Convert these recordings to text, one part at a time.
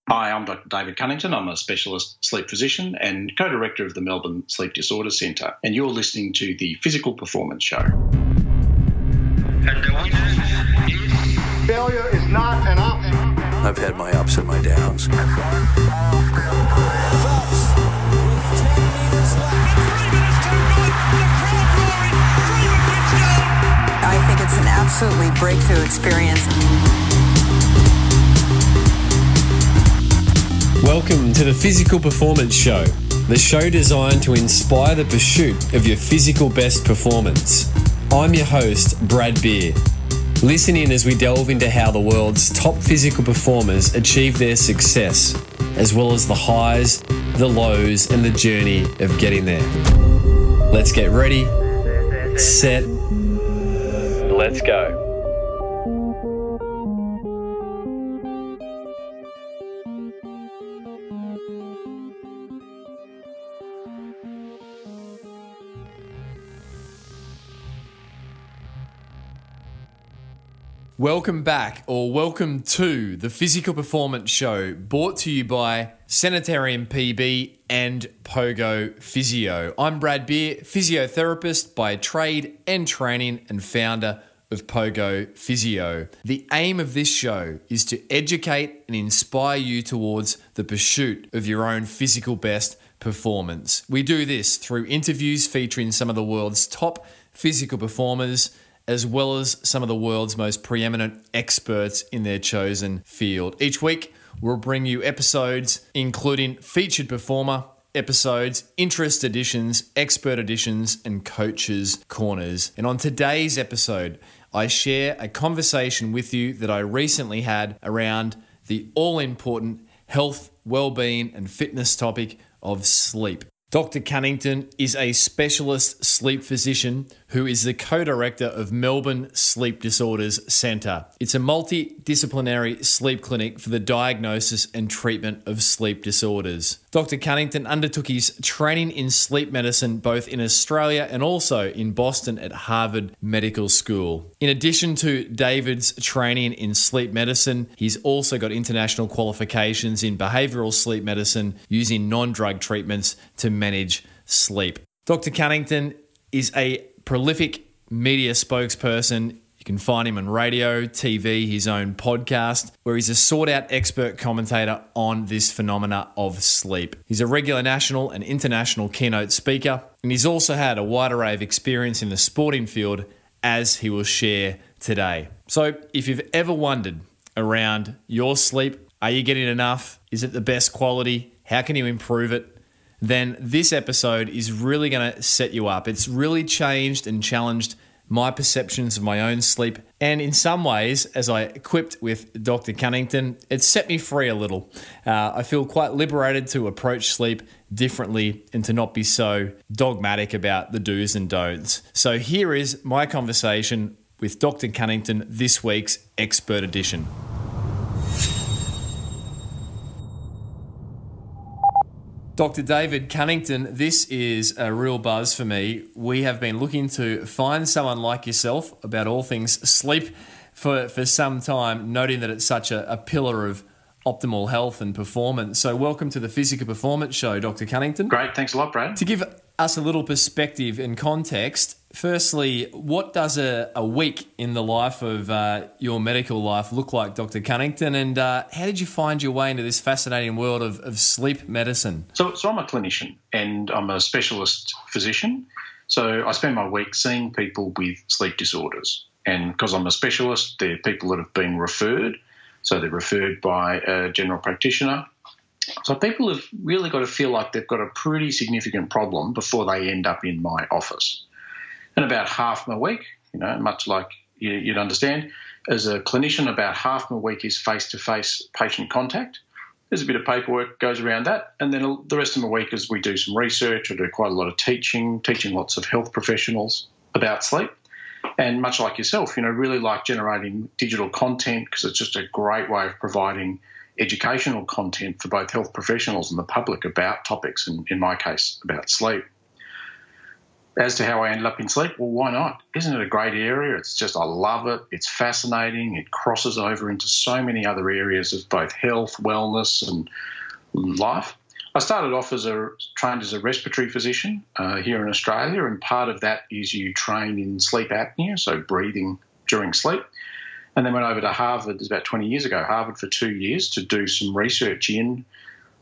Hi, I'm Dr. David Cunnington. I'm a specialist sleep physician and co-director of the Melbourne Sleep Disorders Centre, and you're listening to the Physical Performance Show. Failure is not an option. I've had my ups and my downs. I think it's an absolutely breakthrough experience. Welcome to the Physical Performance Show, the show designed to inspire the pursuit of your physical best performance. I'm your host, Brad Beer. Listen in as we delve into how the world's top physical performers achieve their success, as well as the highs, the lows, and the journey of getting there. Let's get ready, set, let's go. Welcome back, or welcome to the Physical Performance Show, brought to you by Sanitarium PB and Pogo Physio. I'm Brad Beer, physiotherapist by trade and training and founder of Pogo Physio. The aim of this show is to educate and inspire you towards the pursuit of your own physical best performance. We do this through interviews featuring some of the world's top physical performers, as well as some of the world's most preeminent experts in their chosen field. Each week, we'll bring you episodes including featured performer episodes, interest editions, expert editions, and coaches' corners. And on today's episode, I share a conversation with you that I recently had around the all-important health, well-being, and fitness topic of sleep. Dr. Cunnington is a specialist sleep physician who is the co-director of Melbourne Sleep Disorders Centre. It's a multi-disciplinary sleep clinic for the diagnosis and treatment of sleep disorders. Dr. Cunnington undertook his training in sleep medicine both in Australia and also in Boston at Harvard Medical School. In addition to David's training in sleep medicine, he's also got international qualifications in behavioural sleep medicine using non-drug treatments to manage sleep. Dr. Cunnington is a prolific media spokesperson. You can find him on radio, TV, his own podcast, where he's a sought-out expert commentator on this phenomena of sleep. He's a regular national and international keynote speaker, and he's also had a wide array of experience in the sporting field, as he will share today. So if you've ever wondered around your sleep, are you getting enough? Is it the best quality? How can you improve it? Then this episode is really going to set you up. It's really changed and challenged my perceptions of my own sleep. And in some ways, as I equipped with Dr. Cunnington, it set me free a little. I feel quite liberated to approach sleep differently and to not be so dogmatic about the do's and don'ts. So here is my conversation with Dr. Cunnington, this week's Expert Edition. Dr. David Cunnington, this is a real buzz for me. We have been looking to find someone like yourself about all things sleep for some time, noting that it's such a pillar of optimal health and performance. So welcome to the Physical Performance Show, Dr. Cunnington. Great, thanks a lot, Brad. To give us a little perspective and context, firstly, what does a week in the life of your medical life look like, Dr. Cunnington? And how did you find your way into this fascinating world of sleep medicine? So I'm a clinician and I'm a specialist physician. So I spend my week seeing people with sleep disorders. And because I'm a specialist, they're people that have been referred. So they're referred by a general practitioner. So people have really got to feel like they've got a pretty significant problem before they end up in my office. And about half my week, much like you'd understand, as a clinician, about half my week is face-to-face patient contact. There's a bit of paperwork goes around that. And then the rest of my week is we do some research. I do quite a lot of teaching lots of health professionals about sleep. And much like yourself, really like generating digital content because it's just a great way of providing educational content for both health professionals and the public about topics, and in my case, about sleep. As to how I ended up in sleep, well, why not? Isn't it a great area? It's just, I love it. It's fascinating. It crosses over into so many other areas of both health, wellness, and life. I started off trained as a respiratory physician here in Australia, and part of that is you train in sleep apnea, so breathing during sleep. And then went over to Harvard, it was about 20 years ago, Harvard for 2 years to do some research in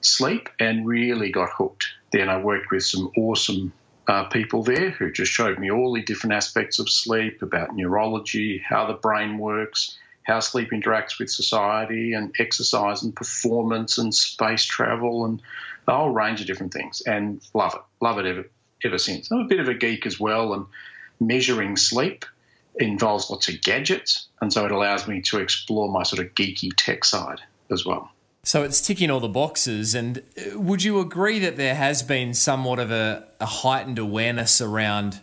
sleep and really got hooked. Then I worked with some awesome people there who just showed me all the different aspects of sleep, about neurology, how the brain works, how sleep interacts with society and exercise and performance and space travel and a whole range of different things, and love it ever since. I'm a bit of a geek as well, and measuring sleep involves lots of gadgets, and so it allows me to explore my sort of geeky tech side as well. So it's ticking all the boxes. And would you agree that there has been somewhat of a heightened awareness around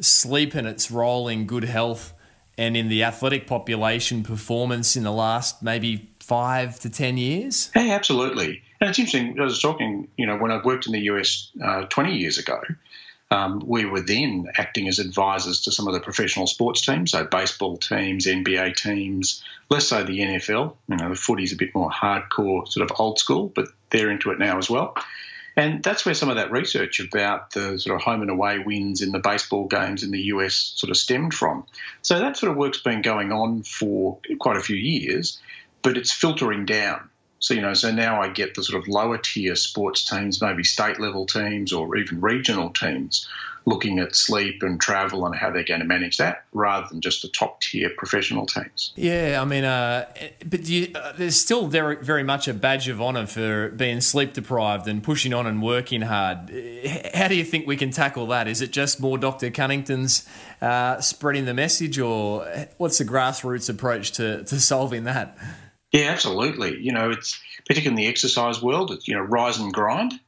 sleep and its role in good health and in the athletic population performance in the last maybe 5 to 10 years? Hey, absolutely. And it's interesting, I was talking, when I worked in the US 20 years ago, we were then acting as advisors to some of the professional sports teams, so baseball teams, NBA teams, less so the NFL. The footy's a bit more hardcore, sort of old school, but they're into it now as well. And that's where some of that research about the sort of home and away wins in the baseball games in the US sort of stemmed from. So that sort of work's been going on for quite a few years, but it's filtering down. So, so now I get the sort of lower tier sports teams, maybe state level teams or even regional teams, looking at sleep and travel and how they're going to manage that rather than just the top tier professional teams. Yeah, I mean, but there's still very much a badge of honour for being sleep deprived and pushing on and working hard. How do you think we can tackle that? Is it just more Dr. Cunnington's spreading the message, or what's the grassroots approach to solving that? Yeah, absolutely. It's particularly in the exercise world, it's, rise and grind.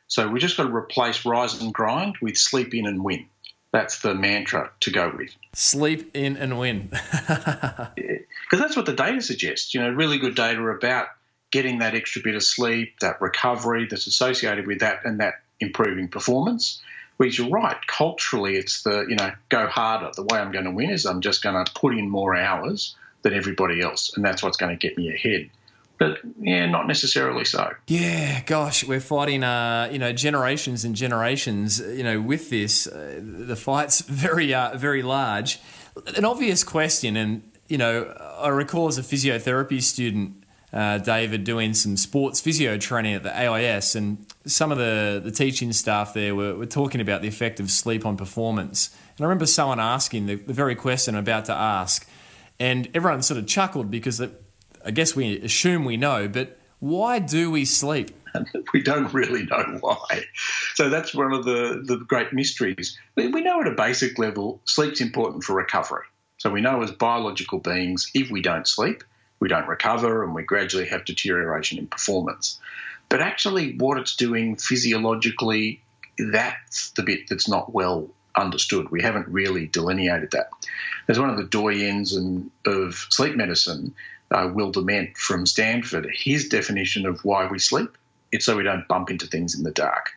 So we just got to replace rise and grind with sleep in and win. That's the mantra to go with. Sleep in and win. Because that's what the data suggests. Really good data about getting that extra bit of sleep, that recovery that's associated with that, and that improving performance. Whereas you're right, culturally it's the, go harder. The way I'm going to win is I'm just going to put in more hours than everybody else, and that's what's going to get me ahead. But, yeah, not necessarily so. Yeah, gosh, we're fighting, generations and generations, with this. The fight's very, very large. An obvious question, and, I recall as a physiotherapy student, David, doing some sports physio training at the AIS, and some of the teaching staff there were talking about the effect of sleep on performance. And I remember someone asking the very question I'm about to ask, and everyone sort of chuckled because I guess we assume we know, but why do we sleep? We don't really know why. So that's one of the great mysteries. We know at a basic level sleep's important for recovery. So we know as biological beings, if we don't sleep, we don't recover and we gradually have deterioration in performance. But actually what it's doing physiologically, that's the bit that's not well understood. We haven't really delineated that. There's one of the doyens of sleep medicine, Will Dement from Stanford. His definition of why we sleep, it's so we don't bump into things in the dark.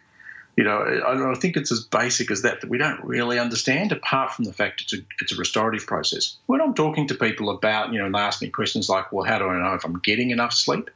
I think it's as basic as that we don't really understand, apart from the fact it's a restorative process. When I'm talking to people about, they ask me questions like, well, how do I know if I'm getting enough sleep?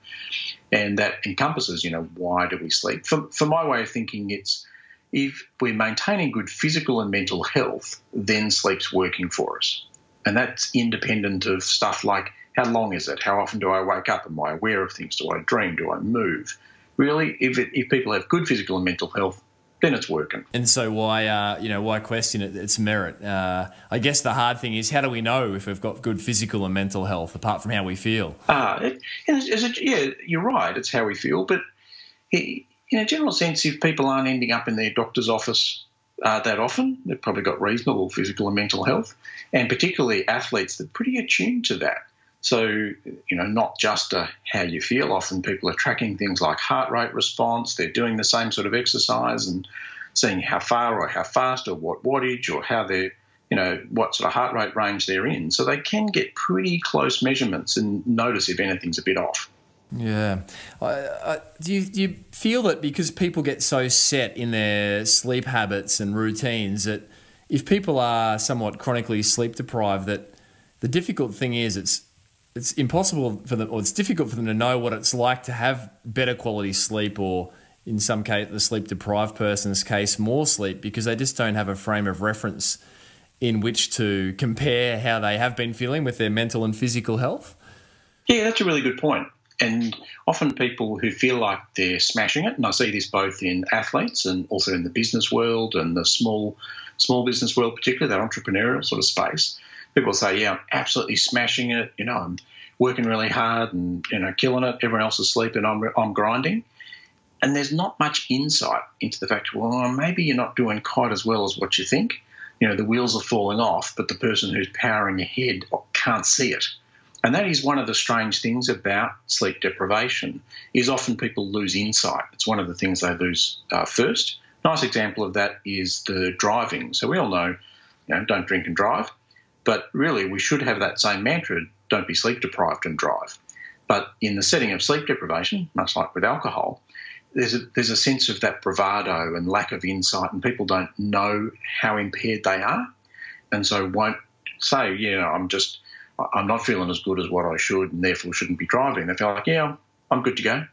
And that encompasses, why do we sleep? For my way of thinking, it's if we're maintaining good physical and mental health, then sleep's working for us. And that's independent of stuff like how long is it? How often do I wake up? Am I aware of things? Do I dream? Do I move? Really, if people have good physical and mental health, then it's working. And so why question its merit? I guess the hard thing is, how do we know if we've got good physical and mental health apart from how we feel? You're right. It's how we feel. But in a general sense, if people aren't ending up in their doctor's office that often, they've probably got reasonable physical and mental health, and particularly athletes, they're pretty attuned to that. So, not just how you feel. Often people are tracking things like heart rate response. They're doing the same sort of exercise and seeing how far or how fast or what wattage or how they're, what sort of heart rate range they're in. So they can get pretty close measurements and notice if anything's a bit off. Yeah. Do you feel that because people get so set in their sleep habits and routines that if people are somewhat chronically sleep deprived, that the difficult thing is it's impossible for them, or it's difficult for them to know what it's like to have better quality sleep, or in some case, the sleep deprived person's case, more sleep, because they just don't have a frame of reference in which to compare how they have been feeling with their mental and physical health. Yeah, that's a really good point. And often people who feel like they're smashing it, and I see this both in athletes and also in the business world and the small business world, particularly that entrepreneurial sort of space, people say, yeah, I'm absolutely smashing it. I'm working really hard and, killing it. Everyone else is sleeping. I'm grinding. And there's not much insight into the fact, well, maybe you're not doing quite as well as what you think. The wheels are falling off, but the person who's powering ahead can't see it. And that is one of the strange things about sleep deprivation, is often people lose insight. It's one of the things they lose first. Nice example of that is the driving. So we all know, don't drink and drive. But really, we should have that same mantra, don't be sleep deprived and drive. But in the setting of sleep deprivation, much like with alcohol, there's a sense of that bravado and lack of insight, and people don't know how impaired they are, and so won't say, I'm not feeling as good as what I should and therefore shouldn't be driving. They feel like, yeah, I'm good to go.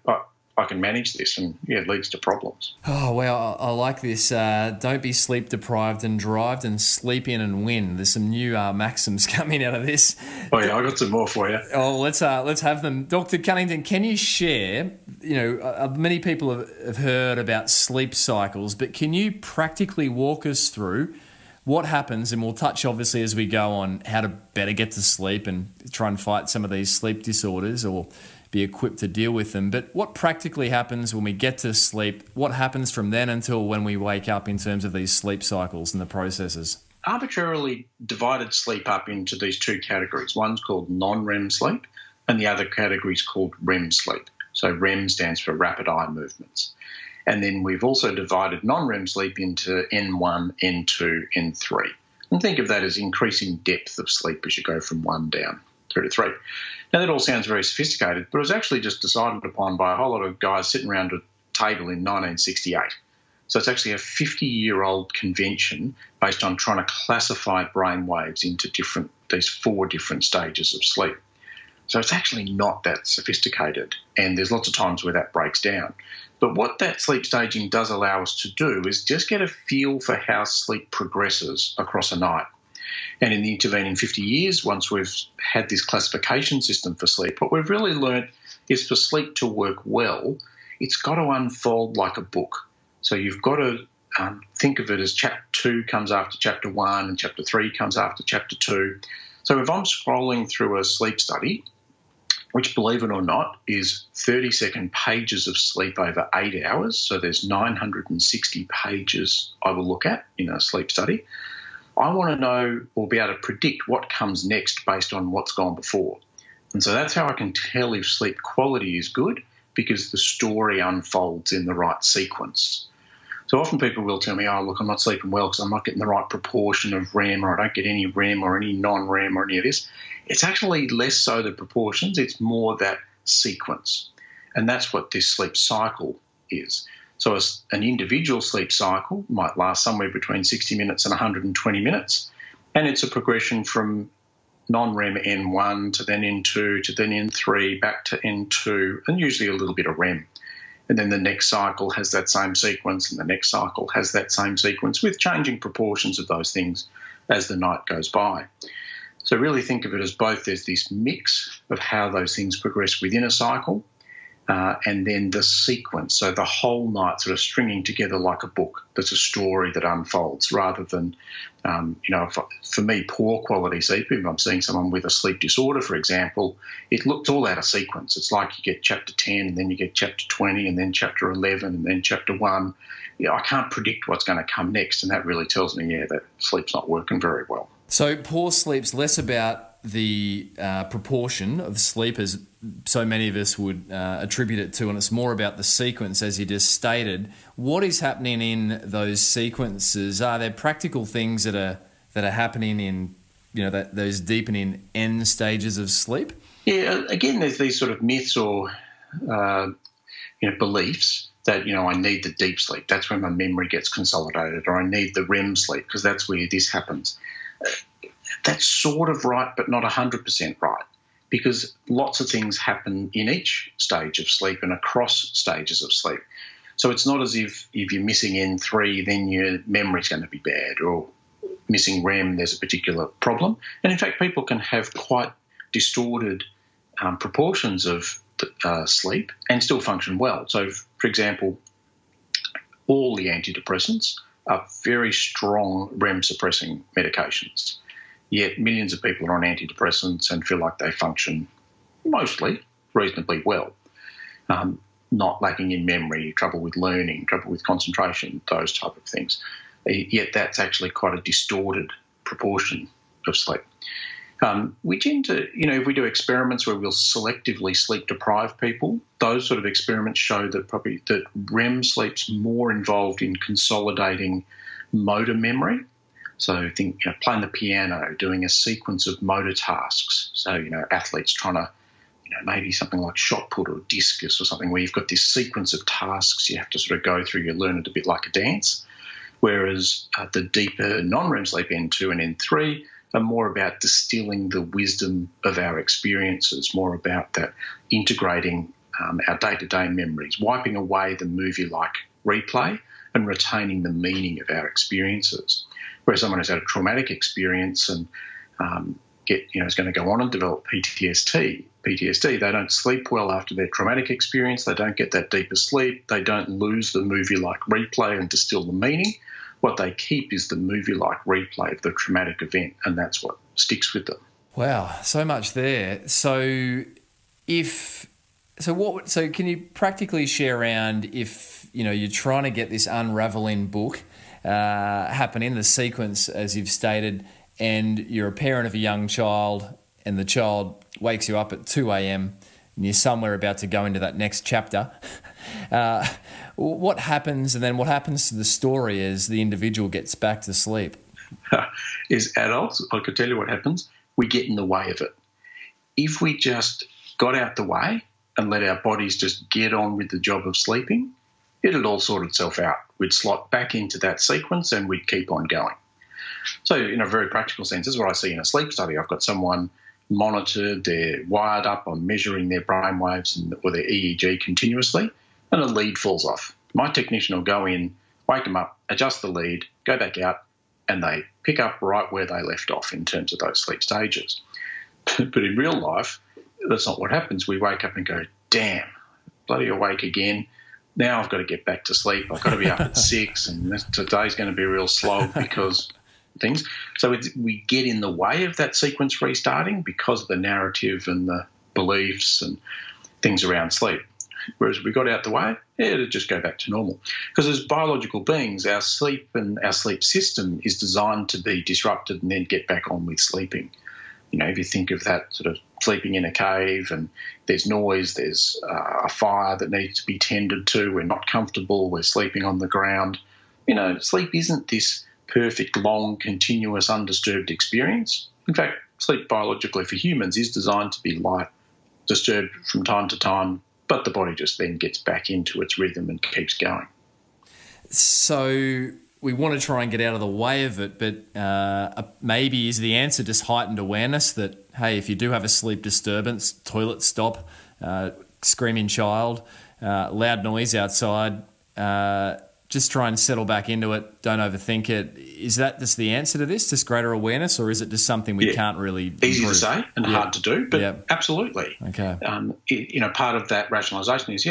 I can manage this, and it leads to problems. Oh, well, I like this. Don't be sleep deprived and drive, and sleep in and win. There's some new maxims coming out of this. Oh yeah, I got some more for you. Oh, let's have them. Dr. Cunnington, can you share, many people have heard about sleep cycles, but can you practically walk us through what happens, and we'll touch obviously as we go on how to better get to sleep and try and fight some of these sleep disorders or be equipped to deal with them. But what practically happens when we get to sleep? What happens from then until when we wake up in terms of these sleep cycles and the processes? Arbitrarily divided sleep up into these two categories. One's called non-REM sleep and the other category is called REM sleep. So REM stands for rapid eye movements. And then we've also divided non-REM sleep into N1, N2, N3. And think of that as increasing depth of sleep as you go from 1 down through to 3. Now, that all sounds very sophisticated, but it was actually just decided upon by a whole lot of guys sitting around a table in 1968. So it's actually a 50-year-old convention based on trying to classify brain waves into these 4 different stages of sleep. So it's actually not that sophisticated, and there's lots of times where that breaks down. But what that sleep staging does allow us to do is just get a feel for how sleep progresses across a night. And in the intervening 50 years, once we've had this classification system for sleep, what we've really learned is for sleep to work well, it's got to unfold like a book. So you've got to think of it as chapter 2 comes after chapter 1 and chapter 3 comes after chapter 2. So if I'm scrolling through a sleep study, which, believe it or not, is 30-second pages of sleep over 8 hours, so there's 960 pages I will look at in a sleep study, I want to know or be able to predict what comes next based on what's gone before. And so that's how I can tell if sleep quality is good, because the story unfolds in the right sequence. So often people will tell me, oh, look, I'm not sleeping well because I'm not getting the right proportion of REM, or I don't get any REM or any non-REM or any of this. It's actually less so the proportions, it's more that sequence. And that's what this sleep cycle is. So an individual sleep cycle might last somewhere between 60 minutes and 120 minutes, and it's a progression from non-REM N1 to then N2 to then N3 back to N2, and usually a little bit of REM. And then the next cycle has that same sequence, and the next cycle has that same sequence, with changing proportions of those things as the night goes by. So really think of it as both there's this mix of how those things progress within a cycle, and then the sequence, so the whole night sort of stringing together like a book. That's a story that unfolds, rather than, for me, poor quality sleep. If I'm seeing someone with a sleep disorder, for example, it looks all out of sequence. It's like you get chapter 10 and then you get chapter 20 and then chapter 11 and then chapter 1. I can't predict what's going to come next, and that really tells me, that sleep's not working very well. So poor sleep's less about the proportion of sleep, as so many of us would attribute it to, and it's more about the sequence, as you just stated. What is happening in those sequences? Are there practical things that are happening in those deepening end stages of sleep? Yeah, again, there's these sort of myths or beliefs that, I need the deep sleep. That's when my memory gets consolidated, or I need the REM sleep because that's where this happens. That's sort of right, but not 100% right, because lots of things happen in each stage of sleep and across stages of sleep. So it's not as if you're missing N3, then your memory's going to be bad, or missing REM, there's a particular problem. And in fact, people can have quite distorted proportions of sleep and still function well. So, for example, all the antidepressants are very strong REM-suppressing medications. Yet millions of people are on antidepressants and feel like they function mostly reasonably well, not lacking in memory, trouble with learning, trouble with concentration, those type of things. Yet that's actually quite a distorted proportion of sleep. We tend to, if we do experiments where we'll selectively sleep deprive people, those sort of experiments show that REM sleep's more involved in consolidating motor memory. So think, playing the piano, doing a sequence of motor tasks. So, athletes trying to, maybe something like shot put or discus or something where you've got this sequence of tasks you have to sort of go through. You learn it a bit like a dance. Whereas the deeper non-REM sleep N2 and N3 are more about distilling the wisdom of our experiences, more about that integrating our day-to-day memories, wiping away the movie-like replay and retaining the meaning of our experiences. Whereas someone who's had a traumatic experience and is going to go on and develop PTSD, they don't sleep well after their traumatic experience, they don't get that deeper sleep, they don't lose the movie-like replay and distill the meaning. What they keep is the movie-like replay of the traumatic event, and that's what sticks with them. Wow, so much there. So can you practically share around if, you're trying to get this unraveling book happen in the sequence, as you've stated, and you're a parent of a young child and the child wakes you up at 2 a.m. and you're somewhere about to go into that next chapter, what happens, and then what happens to the story as the individual gets back to sleep? As adults, I could tell you what happens. We get in the way of it. If we just got out the way and let our bodies just get on with the job of sleeping, it'd all sort itself out. We'd slot back into that sequence and we'd keep on going. So in a very practical sense, this is what I see in a sleep study. I've got someone monitored, they're wired up, I'm measuring their brain waves or their EEG continuously, and a lead falls off. My technician will go in, wake them up, adjust the lead, go back out, and they pick up right where they left off in terms of those sleep stages. But in real life, that's not what happens. We wake up and go, damn, bloody awake again. Now I've got to get back to sleep. I've got to be up at 6 and today's going to be a real slog because things. So we get in the way of that sequence restarting because of the narrative and the beliefs and things around sleep. Whereas if we got out the way, it'd just go back to normal. Because as biological beings, our sleep and our sleep system is designed to be disrupted and then get back on with sleeping. If you think of that sort of sleeping in a cave and there's noise, there's a fire that needs to be tended to, we're not comfortable, we're sleeping on the ground. Sleep isn't this perfect, long, continuous, undisturbed experience. In fact, sleep biologically for humans is designed to be light, disturbed from time to time, but the body just then gets back into its rhythm and keeps going. So we want to try and get out of the way of it, but maybe is the answer just heightened awareness that, hey, if you do have a sleep disturbance, toilet stop, screaming child, loud noise outside, just try and settle back into it, don't overthink it. Is that just the answer to this, just greater awareness, or is it just something we can't really Easy improve? to say and hard to do, but absolutely. Okay. Part of that rationalisation is,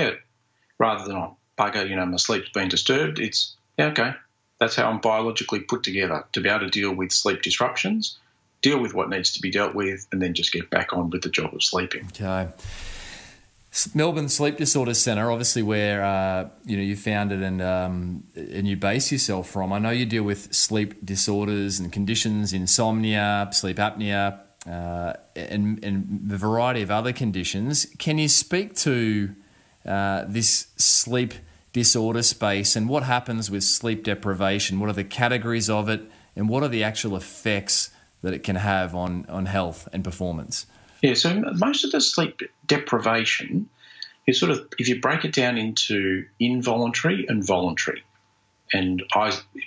rather than, bugger, my sleep's been disturbed, it's, okay, that's how I'm biologically put together to be able to deal with sleep disruptions, deal with what needs to be dealt with, and then just get back on with the job of sleeping. Okay. Melbourne Sleep Disorders Centre, obviously where you founded and you base yourself from. I know you deal with sleep disorders and conditions, insomnia, sleep apnea, and the variety of other conditions. Can you speak to this sleep disorder space and what happens with sleep deprivation? What are the categories of it, and what are the actual effects that it can have on health and performance? Yeah, so most of the sleep deprivation, is sort of, if you break it down into involuntary and voluntary, and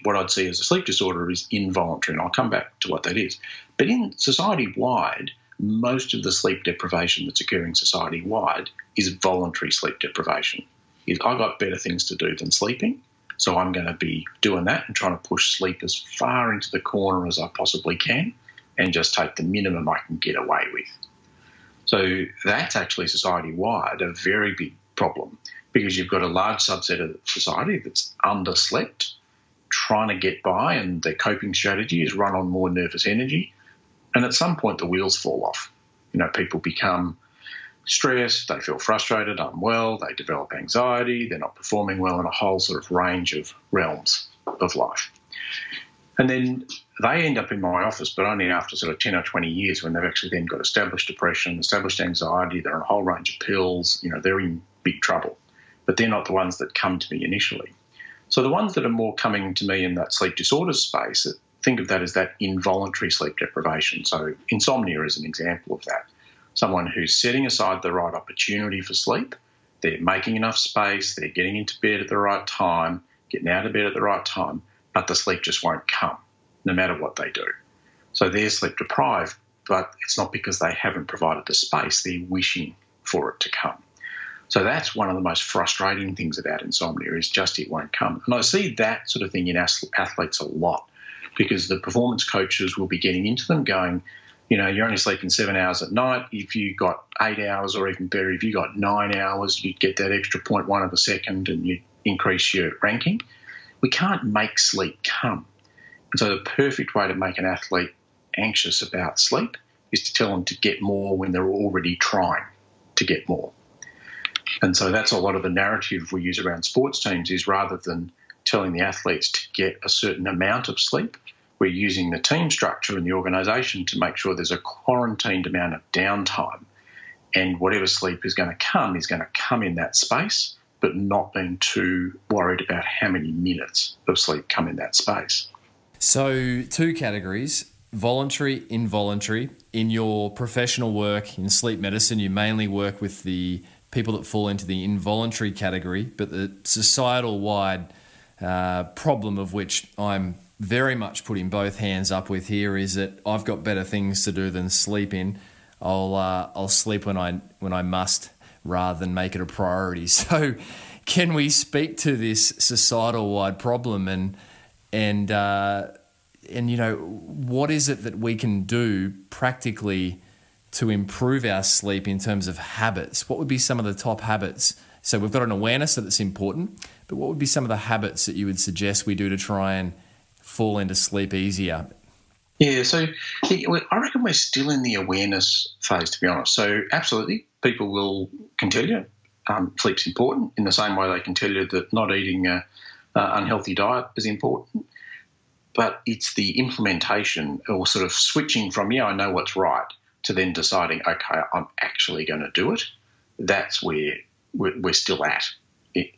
what I'd see as a sleep disorder is involuntary, and I'll come back to what that is. But in society-wide, most of the sleep deprivation that's occurring society-wide is voluntary sleep deprivation. I got better things to do than sleeping, so I'm going to be doing that and trying to push sleep as far into the corner as I possibly can and just take the minimum I can get away with. So that's actually society-wide a very big problem, because you've got a large subset of society that's underslept, trying to get by, and their coping strategy is run on more nervous energy. And at some point, the wheels fall off. People become stressed, they feel frustrated, unwell, they develop anxiety, they're not performing well in a whole sort of range of realms of life. And then they end up in my office, but only after sort of 10 or 20 years, when they've actually then got established depression, established anxiety, they're on a whole range of pills, they're in big trouble. But they're not the ones that come to me initially. So the ones that are more coming to me in that sleep disorders space, think of that as that involuntary sleep deprivation. So insomnia is an example of that. Someone who's setting aside the right opportunity for sleep, they're making enough space, they're getting into bed at the right time, getting out of bed at the right time, but the sleep just won't come, no matter what they do. So they're sleep deprived, but it's not because they haven't provided the space, they're wishing for it to come. So that's one of the most frustrating things about insomnia, is just it won't come. And I see that sort of thing in athletes a lot, because the performance coaches will be getting into them going, you're only sleeping 7 hours at night. If you got 8 hours, or even better, if you got 9 hours, you'd get that extra 0.1 of a second and you'd increase your ranking. We can't make sleep come. And so the perfect way to make an athlete anxious about sleep is to tell them to get more when they're already trying to get more. And so that's a lot of the narrative we use around sports teams, is rather than telling the athletes to get a certain amount of sleep, we're using the team structure and the organisation to make sure there's a quarantined amount of downtime, and whatever sleep is going to come in that space, but not being too worried about how many minutes of sleep come in that space. So 2 categories, voluntary, involuntary. In your professional work in sleep medicine, you mainly work with the people that fall into the involuntary category, but the societal-wide problem, of which I'm very much putting both hands up with here, is that I've got better things to do than sleep in. I'll sleep when I must, rather than make it a priority. So can we speak to this societal-wide problem and what is it that we can do practically to improve our sleep in terms of habits? What would be some of the top habits? So we've got an awareness that it's important, but what would be some of the habits that you would suggest we do to try and fall into sleep easier? Yeah, so I reckon we're still in the awareness phase, to be honest. So absolutely, people can tell you sleep's important, in the same way they can tell you that not eating an unhealthy diet is important. But it's the implementation, or sort of switching from, I know what's right, to then deciding, okay, I'm actually going to do it. That's where we're still at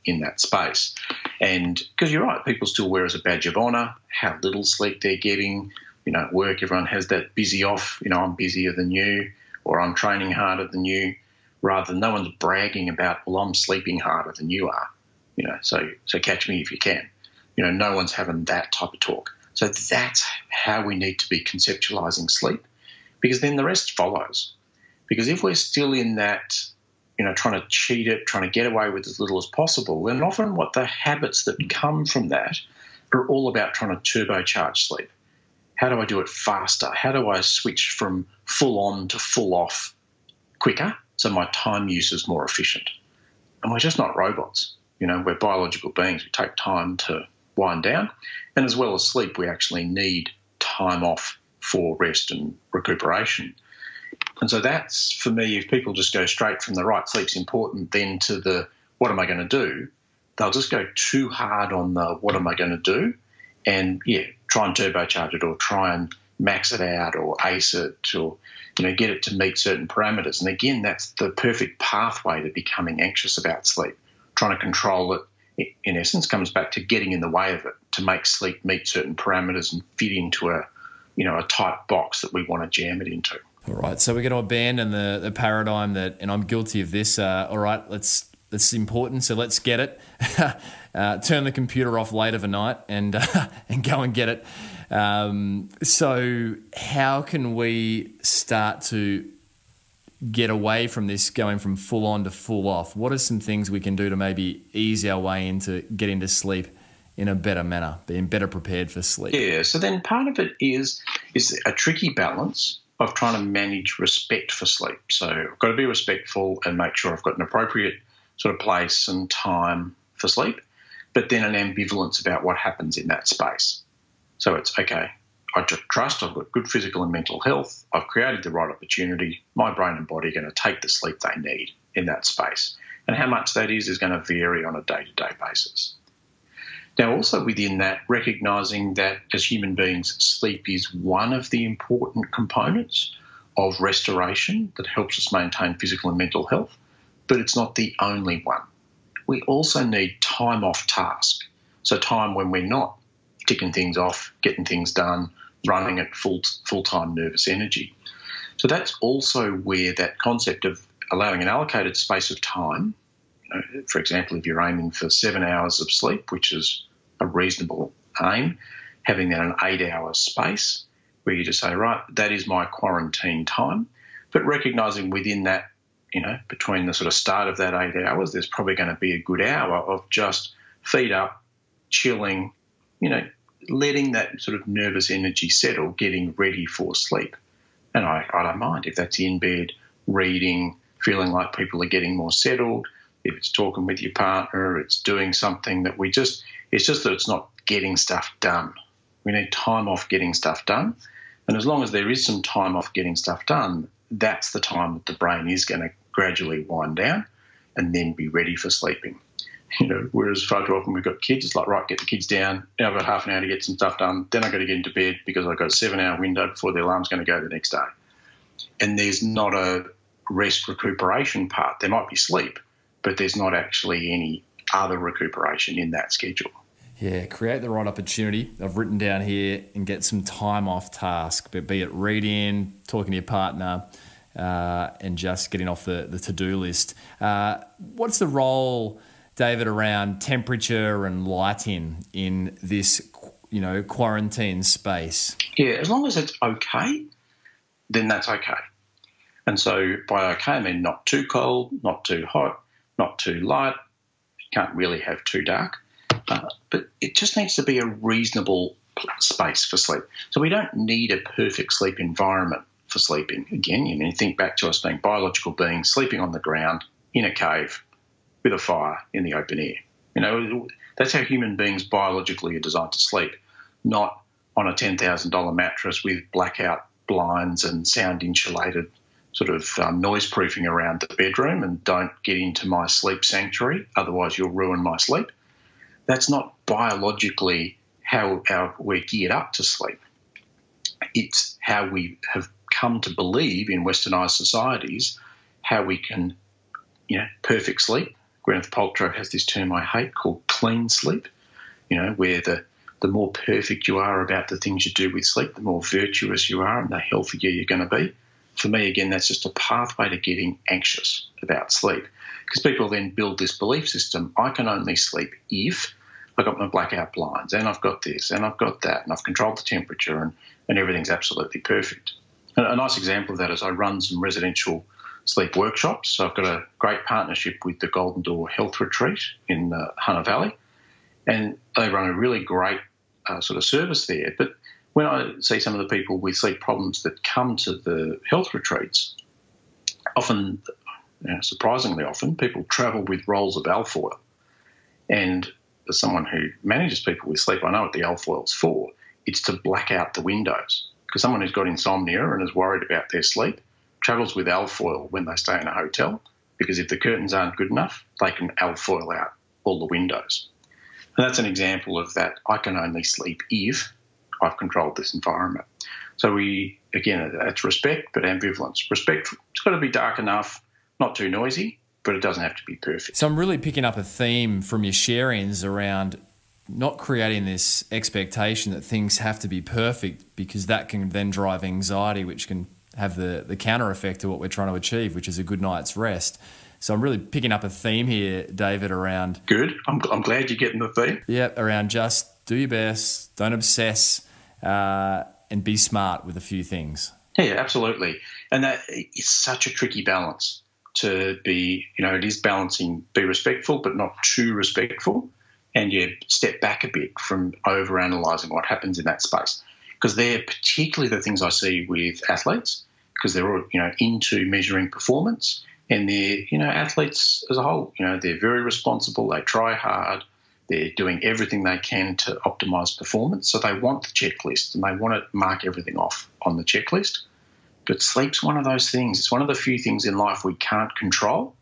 in that space. And because you're right, people still wear as a badge of honour how little sleep they're getting. At work, everyone has that busy off, I'm busier than you, or I'm training harder than you, rather than no one's bragging about, well, I'm sleeping harder than you are, so catch me if you can. No one's having that type of talk. So that's how we need to be conceptualising sleep, because then the rest follows. Because if we're still in that, trying to cheat it, trying to get away with as little as possible, then often what the habits that come from that are all about trying to turbocharge sleep. How do I do it faster? How do I switch from full on to full off quicker so my time use is more efficient? And we're just not robots. We're biological beings. We take time to wind down. And as well as sleep, we actually need time off for rest and recuperation. And so that's, for me, if people just go straight from the right, sleep's important, then to the what am I going to do, they'll just go too hard on the what am I going to do, and try and turbocharge it, or try and max it out, or ace it, or get it to meet certain parameters. And again, that's the perfect pathway to becoming anxious about sleep. Trying to control it, in essence, comes back to getting in the way of it, to make sleep meet certain parameters and fit into a tight box that we want to jam it into. All right, so we're going to abandon the paradigm that, and I'm guilty of this, all right, let's That's important, so let's get it. Turn the computer off late of a night and go and get it. So how can we start to get away from this, going from full on to full off? What are some things we can do to maybe ease our way into getting to sleep in a better manner, being better prepared for sleep? Yeah, so then part of it is a tricky balance of trying to manage respect for sleep. So I've got to be respectful and make sure I've got an appropriate sort of place and time for sleep, but then an ambivalence about what happens in that space. So it's, okay, I trust I've got good physical and mental health, I've created the right opportunity, my brain and body are going to take the sleep they need in that space. And how much that is going to vary on a day-to-day basis. Now, also within that, recognising that as human beings, sleep is one of the important components of restoration that helps us maintain physical and mental health, but it's not the only one. We also need time off task, so time when we're not ticking things off, getting things done, running at full-time nervous energy. So that's also where that concept of allowing an allocated space of time, for example, if you're aiming for 7 hours of sleep, which is a reasonable aim, having then an 8-hour space where you just say, right, that is my quarantine time, but recognising within that, between the sort of start of that 8 hours, there's probably going to be a good hour of just feet up, chilling, letting that sort of nervous energy settle, getting ready for sleep. And I don't mind if that's in bed, reading, feeling like people are getting more settled, if it's talking with your partner, it's doing something that it's just that it's not getting stuff done. We need time off getting stuff done. And as long as there is some time off getting stuff done, that's the time that the brain is going to gradually wind down and then be ready for sleeping. Whereas far too often we've got kids, it's like, right, get the kids down. Now I've got half an hour to get some stuff done. Then I've got to get into bed because I've got a 7-hour window before the alarm's going to go the next day. And there's not a rest recuperation part. There might be sleep, but there's not actually any other recuperation in that schedule. Yeah, create the right opportunity. I've written down here and get some time off task, but be it reading, talking to your partner, and just getting off the to-do list. What's the role, David, around temperature and lighting in this, quarantine space? Yeah, as long as it's okay, then that's okay. And so by okay, I mean not too cold, not too hot, not too light. You can't really have too dark. But it just needs to be a reasonable space for sleep. So we don't need a perfect sleep environment for sleeping. Again, you think back to us being biological beings, sleeping on the ground, in a cave, with a fire, in the open air. That's how human beings biologically are designed to sleep, not on a $10,000 mattress with blackout blinds and sound-insulated sort of noise proofing around the bedroom and don't get into my sleep sanctuary, otherwise you'll ruin my sleep. That's not biologically how we're geared up to sleep. It's how we have come to believe in westernised societies how we can, perfect sleep. Gwyneth Paltrow has this term I hate called clean sleep, where the more perfect you are about the things you do with sleep, the more virtuous you are and the healthier you're going to be. For me, again, that's just a pathway to getting anxious about sleep because people then build this belief system. I can only sleep if I've got my blackout blinds and I've got this and I've got that and I've controlled the temperature and everything's absolutely perfect. And a nice example of that is I run some residential sleep workshops. So I've got a great partnership with the Golden Door Health Retreat in Hunter Valley, and they run a really great sort of service there. But when I see some of the people with sleep problems that come to the health retreats, often, surprisingly often, people travel with rolls of alfoil. And as someone who manages people with sleep, I know what the alfoil's for. It's to black out the windows. Because someone who's got insomnia and is worried about their sleep travels with alfoil when they stay in a hotel, because if the curtains aren't good enough, they can alfoil out all the windows. And that's an example of that. I can only sleep if I've controlled this environment. So that's respect, but ambivalence. Respect, it's got to be dark enough, not too noisy, but it doesn't have to be perfect. So I'm really picking up a theme from your sharings around not creating this expectation that things have to be perfect, because that can then drive anxiety, which can have the counter effect of what we're trying to achieve, which is a good night's rest. So I'm really picking up a theme here, David, around... Good. I'm glad you're getting the theme. Yeah, around just do your best, don't obsess, and be smart with a few things. Yeah, absolutely. And that is such a tricky balance to be, it is balancing, be respectful but not too respectful, and step back a bit from over-analysing what happens in that space. Because they're particularly the things I see with athletes, because they're all, into measuring performance, and they're, athletes as a whole, they're very responsible, they try hard, they're doing everything they can to optimise performance, so they want the checklist and they want to mark everything off on the checklist. But sleep's one of those things. It's one of the few things in life we can't control.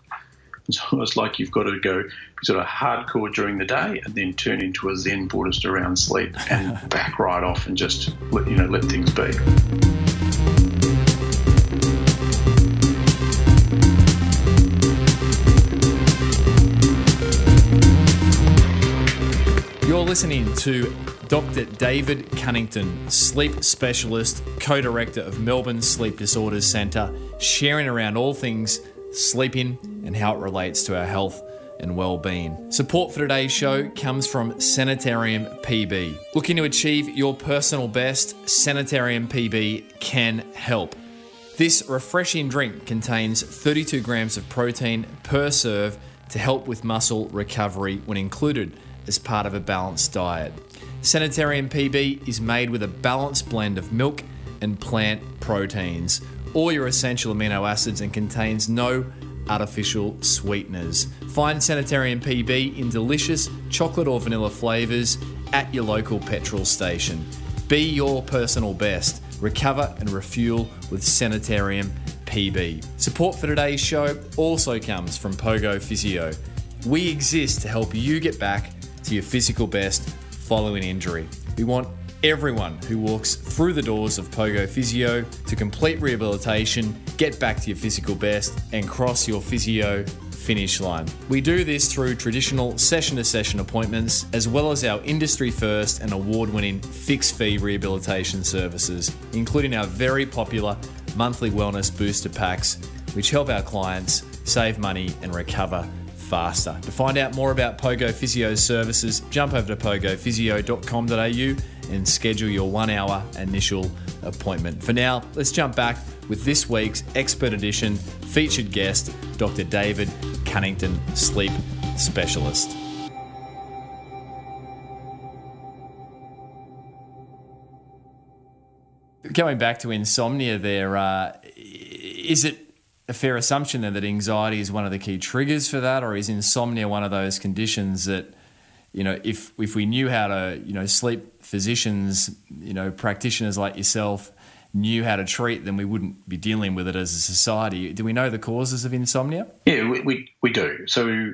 It's almost like you've got to go sort of hardcore during the day and then turn into a Zen Buddhist around sleep and back right off and just let things be. You're listening to Dr. David Cunnington, sleep specialist, co-director of Melbourne Sleep Disorders Centre, sharing around all things sleeping and how it relates to our health and well-being. Support for today's show comes from Sanitarium PB. Looking to achieve your personal best, Sanitarium PB can help. This refreshing drink contains 32 grams of protein per serve to help with muscle recovery when included as part of a balanced diet. Sanitarium PB is made with a balanced blend of milk and plant proteins, all your essential amino acids, and contains no artificial sweeteners. Find Sanitarium PB in delicious chocolate or vanilla flavours at your local petrol station. Be your personal best. Recover and refuel with Sanitarium PB. Support for today's show also comes from Pogo Physio. We exist to help you get back to your physical best following injury. We want everyone who walks through the doors of Pogo Physio to complete rehabilitation, get back to your physical best, and cross your physio finish line. We do this through traditional session-to-session appointments, as well as our industry-first and award-winning fixed-fee rehabilitation services, including our very popular monthly wellness booster packs, which help our clients save money and recover faster. To find out more about Pogo Physio's services, jump over to pogophysio.com.au and schedule your 1-hour initial appointment. For now, let's jump back with this week's expert edition featured guest, Dr. David Cunnington, sleep specialist. Going back to insomnia there, is it a fair assumption then that anxiety is one of the key triggers for that, or is insomnia one of those conditions that, if we knew how to, sleep physicians, practitioners like yourself knew how to treat, then we wouldn't be dealing with it as a society. Do we know the causes of insomnia? Yeah, we do. So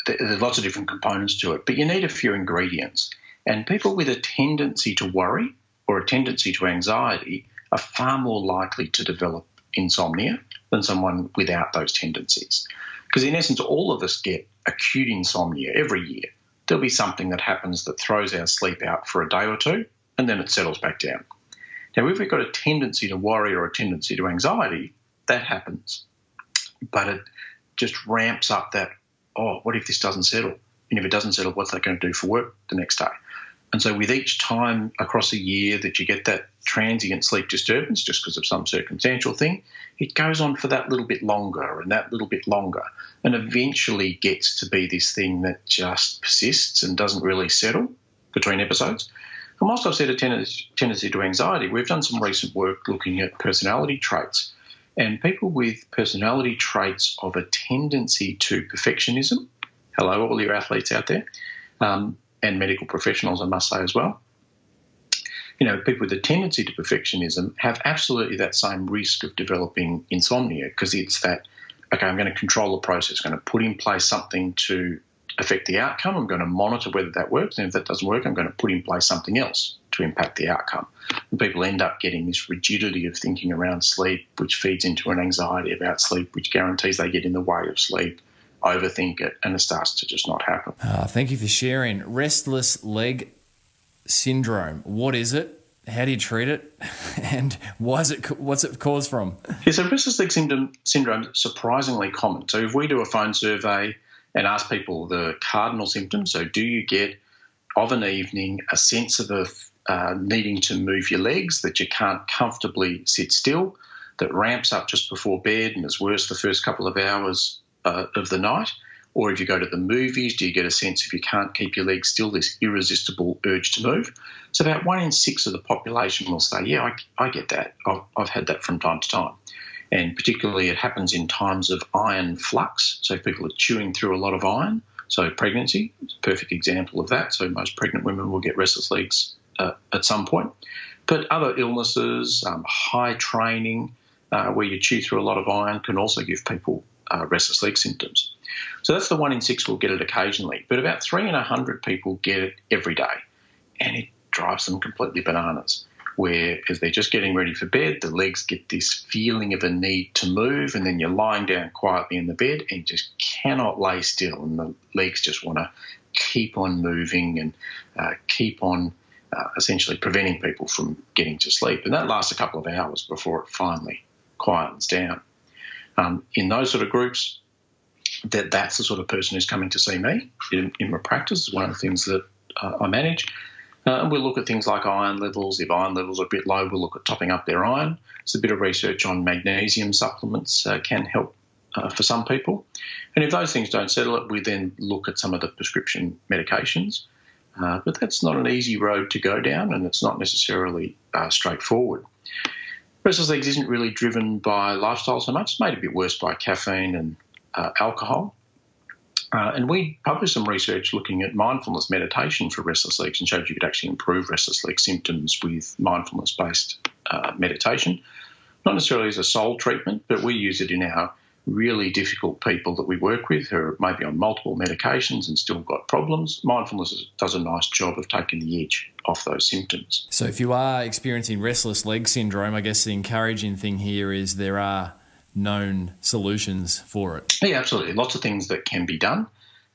there's lots of different components to it, but you need a few ingredients. And people with a tendency to worry or a tendency to anxiety are far more likely to develop insomnia than someone without those tendencies. Because in essence, all of us get acute insomnia every year. There'll be something that happens that throws our sleep out for a day or two, and then it settles back down. Now, if we've got a tendency to worry or a tendency to anxiety, that happens. But it just ramps up that, what if this doesn't settle? And if it doesn't settle, what's that going to do for work the next day? And so with each time across a year that you get that transient sleep disturbance just because of some circumstantial thing, it goes on for that little bit longer and that little bit longer, and eventually gets to be this thing that just persists and doesn't really settle between episodes. And whilst I've said a tendency to anxiety, we've done some recent work looking at personality traits. And people with personality traits of a tendency to perfectionism, hello, all your athletes out there, and medical professionals, I must say as well. People with a tendency to perfectionism have absolutely that same risk of developing insomnia, because it's that, okay, I'm going to control the process, I'm going to put in place something to affect the outcome, I'm going to monitor whether that works, and if that doesn't work, I'm going to put in place something else to impact the outcome. And people end up getting this rigidity of thinking around sleep, which feeds into an anxiety about sleep, which guarantees they get in the way of sleep, overthink it, and it starts to just not happen. Thank you for sharing. Restless leg syndrome. What is it? How do you treat it? And what's it caused from? Yeah, so restless leg syndrome is surprisingly common. So if we do a phone survey and ask people the cardinal symptoms, so do you get of an evening a sense of needing to move your legs, that you can't comfortably sit still, that ramps up just before bed and is worse the first couple of hours of the night? Or if you go to the movies, do you get a sense if you can't keep your legs still, this irresistible urge to move? So about 1 in 6 of the population will say, yeah, I get that. I've had that from time to time. And particularly it happens in times of iron flux. So if people are chewing through a lot of iron, so pregnancy is a perfect example of that. So most pregnant women will get restless legs at some point. But other illnesses, high training, where you chew through a lot of iron, can also give people restless leg symptoms. So that's the 1 in 6 will get it occasionally. But about 3 in 100 people get it every day. And it drives them completely bananas, where as they're just getting ready for bed, the legs get this feeling of a need to move, and then you're lying down quietly in the bed and just cannot lay still, and the legs just want to keep on moving and keep on essentially preventing people from getting to sleep. And that lasts a couple of hours before it finally quietens down. In those sort of groups, that's the sort of person who's coming to see me in my practice. Is one of the things that I manage. And we'll look at things like iron levels. If iron levels are a bit low, we'll look at topping up their iron. There's a bit of research on magnesium supplements can help for some people. And if those things don't settle it, we then look at some of the prescription medications. But that's not an easy road to go down, and it's not necessarily straightforward. Restless legs isn't really driven by lifestyle so much. It's made a bit worse by caffeine and alcohol. And we published some research looking at mindfulness meditation for restless legs and showed you could actually improve restless leg symptoms with mindfulness-based meditation. Not necessarily as a sole treatment, but we use it in our really difficult people that we work with who are maybe on multiple medications and still got problems. Mindfulness does a nice job of taking the edge off those symptoms. So if you are experiencing restless leg syndrome, I guess the encouraging thing here is there are known solutions for it. Yeah, absolutely. Lots of things that can be done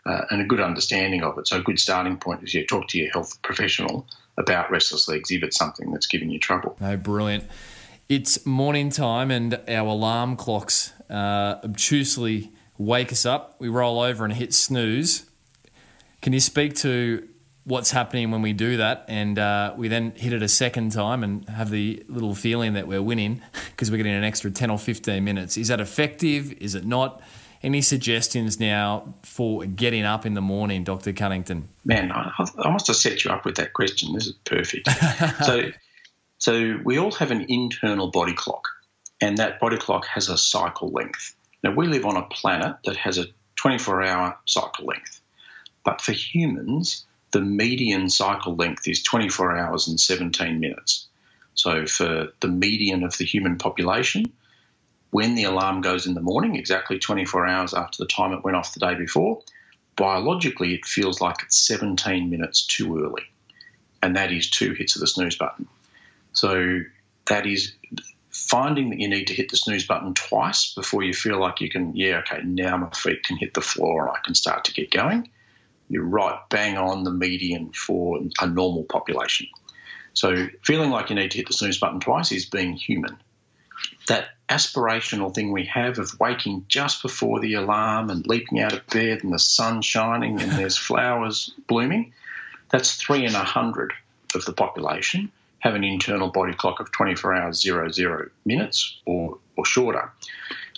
and a good understanding of it. So a good starting point is you talk to your health professional about restless legs if it's something that's giving you trouble. No, brilliant. It's morning time and our alarm clocks obtusely wake us up. We roll over and hit snooze. Can you speak to what's happening when we do that, and we then hit it a second time and have the little feeling that we're winning because we're getting an extra 10 or 15 minutes? Is that effective? Is it not? Any suggestions now for getting up in the morning, Dr. Cunnington? Man, I must have set you up with that question. This is perfect. So we all have an internal body clock, and that body clock has a cycle length. Now, we live on a planet that has a 24-hour cycle length, but for humans, the median cycle length is 24 hours and 17 minutes. So for the median of the human population, when the alarm goes in the morning, exactly 24 hours after the time it went off the day before, biologically it feels like it's 17 minutes too early, and that is 2 hits of the snooze button. So that is finding that you need to hit the snooze button twice before you feel like you can, now my feet can hit the floor and I can start to get going. You're right, bang on the median for a normal population. So feeling like you need to hit the snooze button twice is being human. That aspirational thing we have of waking just before the alarm and leaping out of bed and the sun shining and there's flowers blooming, that's 3 in 100 of the population have an internal body clock of 24 hours, 00 minutes or shorter.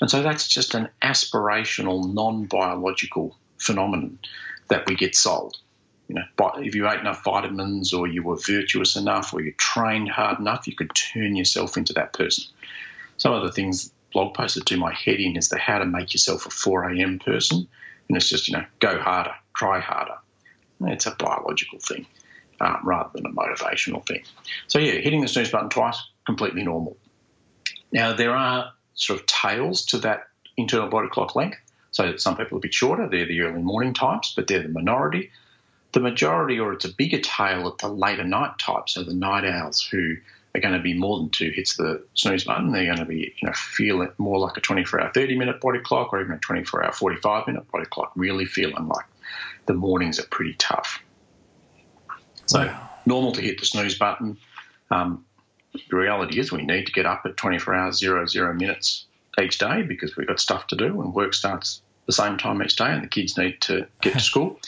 And so that's just an aspirational, non-biological phenomenon that we get sold. But if you ate enough vitamins or you were virtuous enough or you trained hard enough, you could turn yourself into that person. Some of the things blog posts that do my head in is the how to make yourself a 4 a.m. person. And it's just, go harder, try harder. It's a biological thing rather than a motivational thing. So, hitting the snooze button twice, completely normal. Now, there are sort of tails to that internal body clock length. So some people are a bit shorter. They're the early morning types, but they're the minority. The majority, or it's a bigger tail at the later night type, so the night owls who are going to be more than 2 hits of the snooze button. They're going to be, feel it more like a 24-hour, 30-minute body clock or even a 24-hour, 45-minute body clock, really feeling like the mornings are pretty tough. So normal to hit the snooze button. The reality is we need to get up at 24 hours, 00 minutes each day because we've got stuff to do and work starts the same time each day and the kids need to get to school.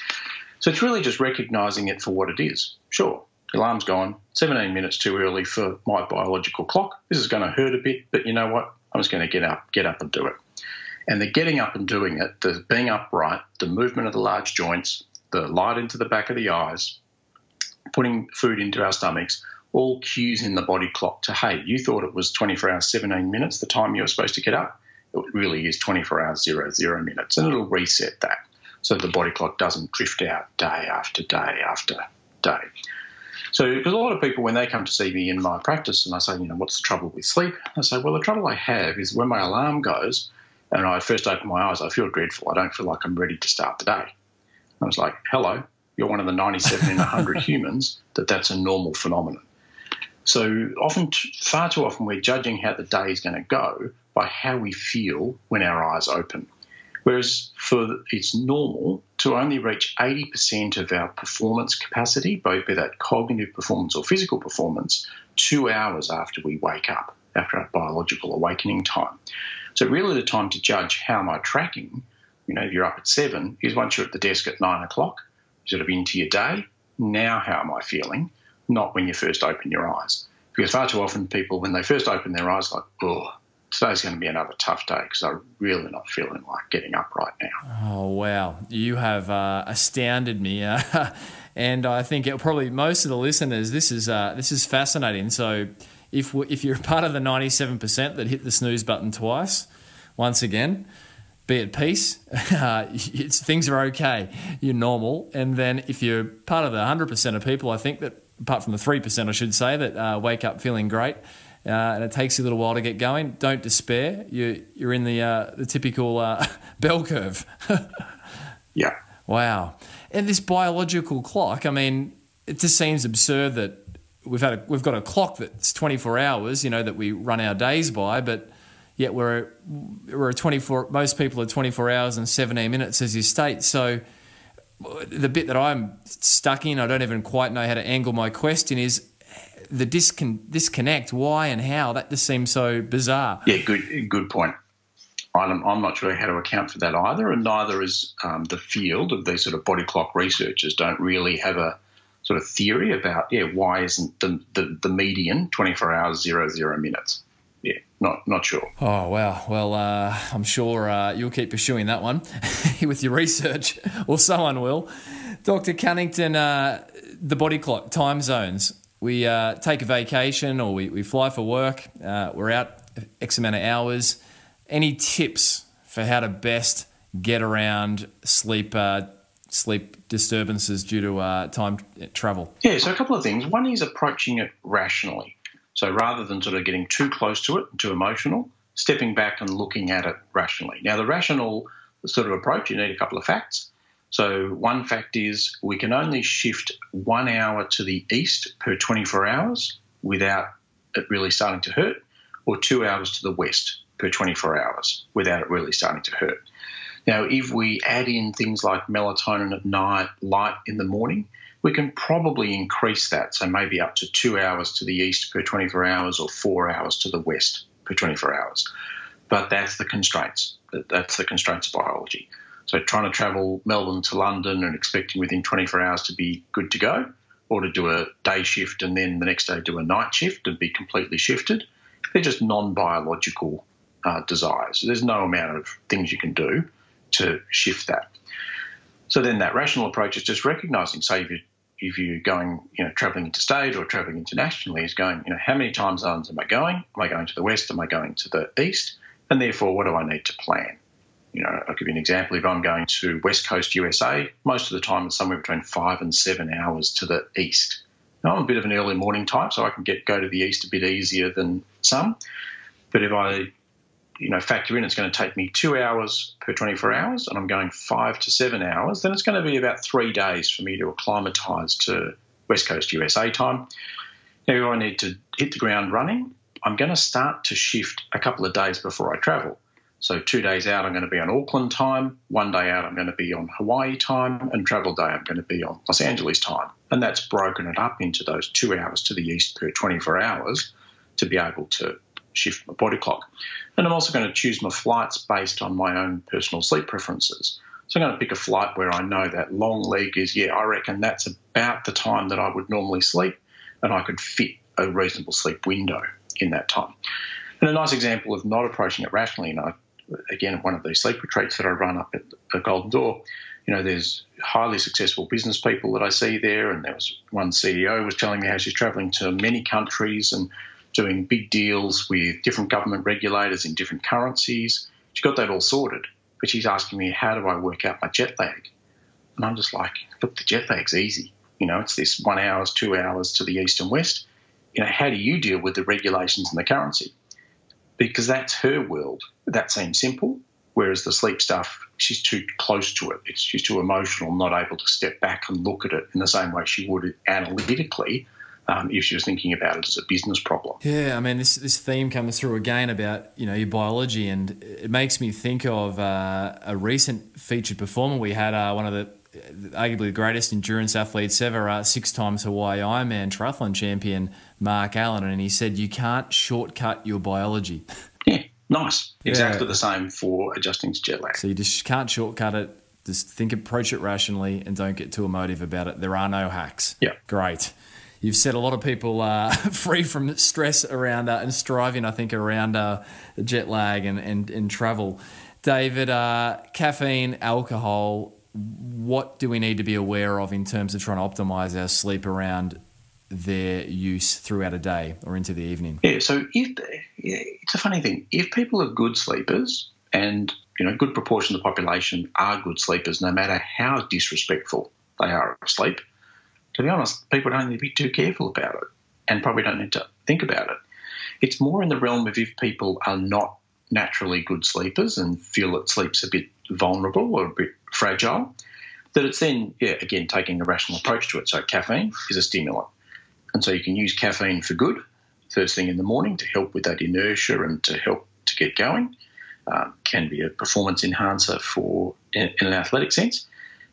So it's really just recognising it for what it is. Sure, the alarm's gone, 17 minutes too early for my biological clock. This is going to hurt a bit, but you know what? I'm just going to get up and do it. And the getting up and doing it, the being upright, the movement of the large joints, the light into the back of the eyes, putting food into our stomachs, all cues in the body clock to, hey, you thought it was 24 hours, 17 minutes, the time you were supposed to get up. It really is 24 hours, 00 minutes, and it'll reset that so the body clock doesn't drift out day after day after day. So because a lot of people, when they come to see me in my practice and I say, what's the trouble with sleep? I say, well, the trouble I have is when my alarm goes and I first open my eyes, I feel dreadful. I don't feel like I'm ready to start the day. I was like, hello, you're one of the 97 in 100 humans that's a normal phenomenon. So far too often, we're judging how the day is going to go by how we feel when our eyes open. Whereas it's normal to only reach 80% of our performance capacity, both be that cognitive performance or physical performance, 2 hours after we wake up, after our biological awakening time. So really the time to judge how am I tracking, if you're up at 7, is once you're at the desk at 9 o'clock, sort of into your day, now how am I feeling? Not when you first open your eyes. Because far too often people, when they first open their eyes, like, oh, today's going to be another tough day because I'm really not feeling like getting up right now. Oh, wow. You have astounded me. And I think probably most of the listeners, this is fascinating. So if you're part of the 97% that hit the snooze button twice, once again, be at peace. Things are okay. You're normal. And then if you're part of the 100% of people, I think that, apart from the 3%, I should say, that wake up feeling great, and it takes you a little while to get going, don't despair. You're in the typical bell curve. Yeah. Wow. And this biological clock, I mean, it just seems absurd that we've got a clock that's 24 hours, that we run our days by, but yet we're 24. Most people are 24 hours and 17 minutes, as you state. So the bit that I'm stuck in, I don't even quite know how to angle my question, is the disconnect. Why and how? That just seems so bizarre. Yeah, good point. I'm not sure how to account for that either, and neither is the field of these sort of body clock researchers don't really have a sort of theory about, why isn't the median 24 hours, 00 minutes? Yeah, not sure. Oh, wow. Well, I'm sure you'll keep pursuing that one with your research, or someone will. Dr. Cunnington, the body clock, time zones. We take a vacation or we fly for work. We're out X amount of hours. Any tips for how to best get around sleep disturbances due to time travel? Yeah, so a couple of things. One is approaching it rationally. So rather than sort of getting too close to it, too emotional, stepping back and looking at it rationally. Now, the rational sort of approach, you need a couple of facts. So one fact is we can only shift 1 hour to the east per 24 hours without it really starting to hurt, or 2 hours to the west per 24 hours without it really starting to hurt. Now, if we add in things like melatonin at night, light in the morning, we can probably increase that, so maybe up to 2 hours to the east per 24 hours or 4 hours to the west per 24 hours. But that's the constraints. That's the constraints of biology. So trying to travel Melbourne to London and expecting within 24 hours to be good to go, or to do a day shift and then the next day do a night shift and be completely shifted, they're just non-biological desires. There's no amount of things you can do to shift that. So then that rational approach is just recognising, say if you're going, travelling interstate or travelling internationally, is going, how many time zones am I going? Am I going to the west? Am I going to the east? And therefore, what do I need to plan? I'll give you an example. If I'm going to West Coast USA, most of the time it's somewhere between 5 and 7 hours to the east. Now, I'm a bit of an early morning type, so I can go to the east a bit easier than some. But if I factor in it's going to take me 2 hours per 24 hours and I'm going 5 to 7 hours, then it's going to be about 3 days for me to acclimatise to West Coast USA time. Now, if I need to hit the ground running, I'm going to start to shift a couple of days before I travel. So 2 days out, I'm going to be on Auckland time. 1 day out, I'm going to be on Hawaii time. And travel day, I'm going to be on Los Angeles time. And that's broken it up into those 2 hours to the east per 24 hours to be able to shift my body clock. And I'm also going to choose my flights based on my own personal sleep preferences. So I'm going to pick a flight where I know that long leg is, I reckon that's about the time that I would normally sleep, and I could fit a reasonable sleep window in that time. And a nice example of not approaching it rationally, again, at one of these sleep retreats that I run up at the Golden Door, there's highly successful business people that I see there, and there was one CEO was telling me how she's travelling to many countries and doing big deals with different government regulators in different currencies. She got that all sorted, but she's asking me, how do I work out my jet lag? And I'm just like, look, the jet lag's easy. It's this 1 hour, 2 hours to the east and west. How do you deal with the regulations and the currency? Because that's her world. That seems simple, whereas the sleep stuff, she's too close to it. She's too emotional, not able to step back and look at it in the same way she would analytically if she was thinking about it as a business problem. Yeah, I mean, this theme comes through again about, your biology, and it makes me think of a recent featured performer we had, one of the arguably the greatest endurance athletes ever, 6 times Hawaii Ironman triathlon champion, Mark Allen, and he said you can't shortcut your biology. Yeah, nice. Exactly the same for adjusting to jet lag. So you just can't shortcut it. Just approach it rationally and don't get too emotive about it. There are no hacks. Yeah. Great. You've set a lot of people free from stress around and striving, I think, around jet lag and travel. David, caffeine, alcohol, what do we need to be aware of in terms of trying to optimise our sleep around their use throughout a day or into the evening? Yeah, so it's a funny thing. If people are good sleepers, and a good proportion of the population are good sleepers, no matter how disrespectful they are asleep, to be honest, people don't need to be too careful about it and probably don't need to think about it. It's more in the realm of if people are not naturally good sleepers and feel that sleep's a bit vulnerable or a bit fragile, that it's then, again, taking a rational approach to it. So caffeine is a stimulant. And so you can use caffeine for good first thing in the morning to help with that inertia and to help to get going. Can be a performance enhancer in an athletic sense.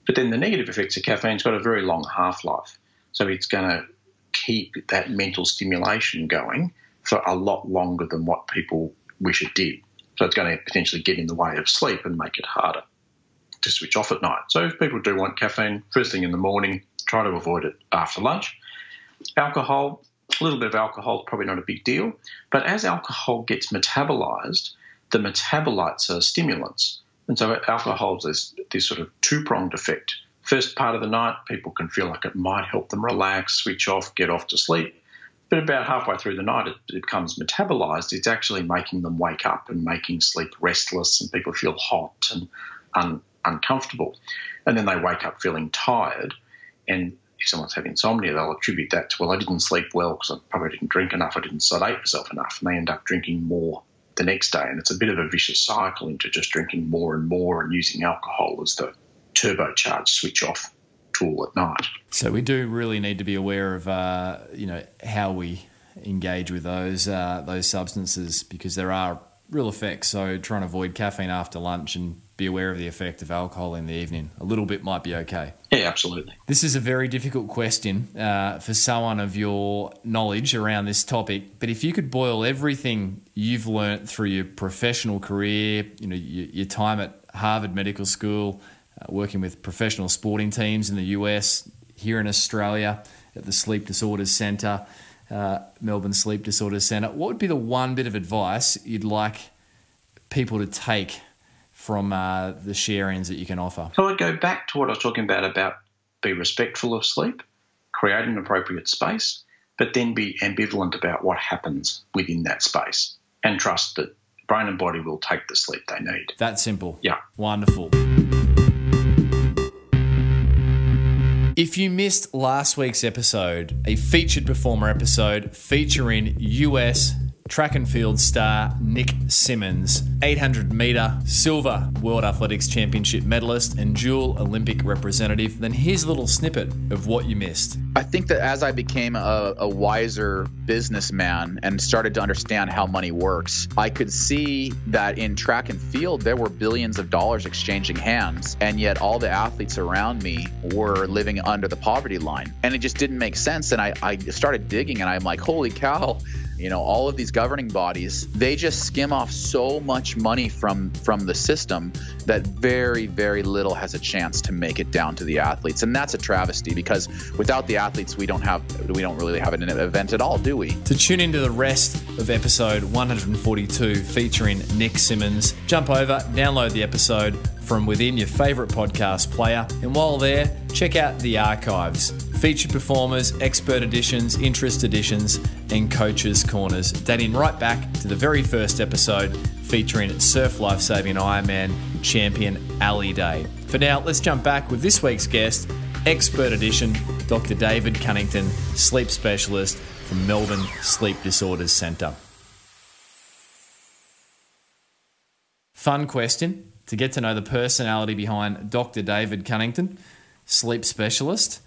But then the negative effects of caffeine's got a very long half-life. So it's going to keep that mental stimulation going for a lot longer than what people wish it did. So it's going to potentially get in the way of sleep and make it harder to switch off at night. So if people do want caffeine first thing in the morning, try to avoid it after lunch. Alcohol, a little bit of alcohol is probably not a big deal. But as alcohol gets metabolised, the metabolites are stimulants. And so alcohol has this sort of two-pronged effect. First part of the night, people can feel like it might help them relax, switch off, get off to sleep. But about halfway through the night, it becomes metabolised. It's actually making them wake up and making sleep restless, and people feel hot and uncomfortable. And then they wake up feeling tired. And if someone's had insomnia, they'll attribute that to, well, I didn't sleep well because I probably didn't drink enough, I didn't sedate myself enough, and they end up drinking more the next day. And it's a bit of a vicious cycle into just drinking more and more and using alcohol as the turbocharged switch off tool at night. So we do really need to be aware of how we engage with those substances, because there are real effects. So try and avoid caffeine after lunch and be aware of the effect of alcohol in the evening. A little bit might be okay. Yeah, absolutely. This is a very difficult question for someone of your knowledge around this topic, but if you could boil everything you've learnt through your professional career, your time at Harvard Medical School, working with professional sporting teams in the US, here in Australia at the Sleep Disorders Centre, Melbourne Sleep Disorders Centre, what would be the one bit of advice you'd like people to take from the sharings that you can offer? So I'd go back to what I was talking about be respectful of sleep, create an appropriate space, but then be ambivalent about what happens within that space and trust that brain and body will take the sleep they need. That simple. Yeah. Wonderful. If you missed last week's episode, a featured performer episode featuring US track and field star Nick Symmonds, 800-metre silver World Athletics Championship medalist and dual Olympic representative. Then here's a little snippet of what you missed. I think that as I became a wiser businessman and started to understand how money works, I could see that in track and field, there were billions of dollars exchanging hands, and yet all the athletes around me were living under the poverty line. And it just didn't make sense. And I started digging, and I'm like, holy cow, all of these governing bodies, they just skim off so much money from the system that very, very little has a chance to make it down to the athletes. And that's a travesty, because without the athletes, we don't really have an event at all, do we? To tune into the rest of episode 142 featuring Nick Symmonds, jump over, download the episode from within your favourite podcast player. And while there, check out the archives. Featured performers, expert editions, interest editions, and coaches' corners, dating right back to the very first episode featuring surf lifesaving Ironman champion Ali Day. For now, let's jump back with this week's guest, expert edition, Dr. David Cunnington, sleep specialist from Melbourne Sleep Disorders Centre. Fun question to get to know the personality behind Dr. David Cunnington, sleep specialist.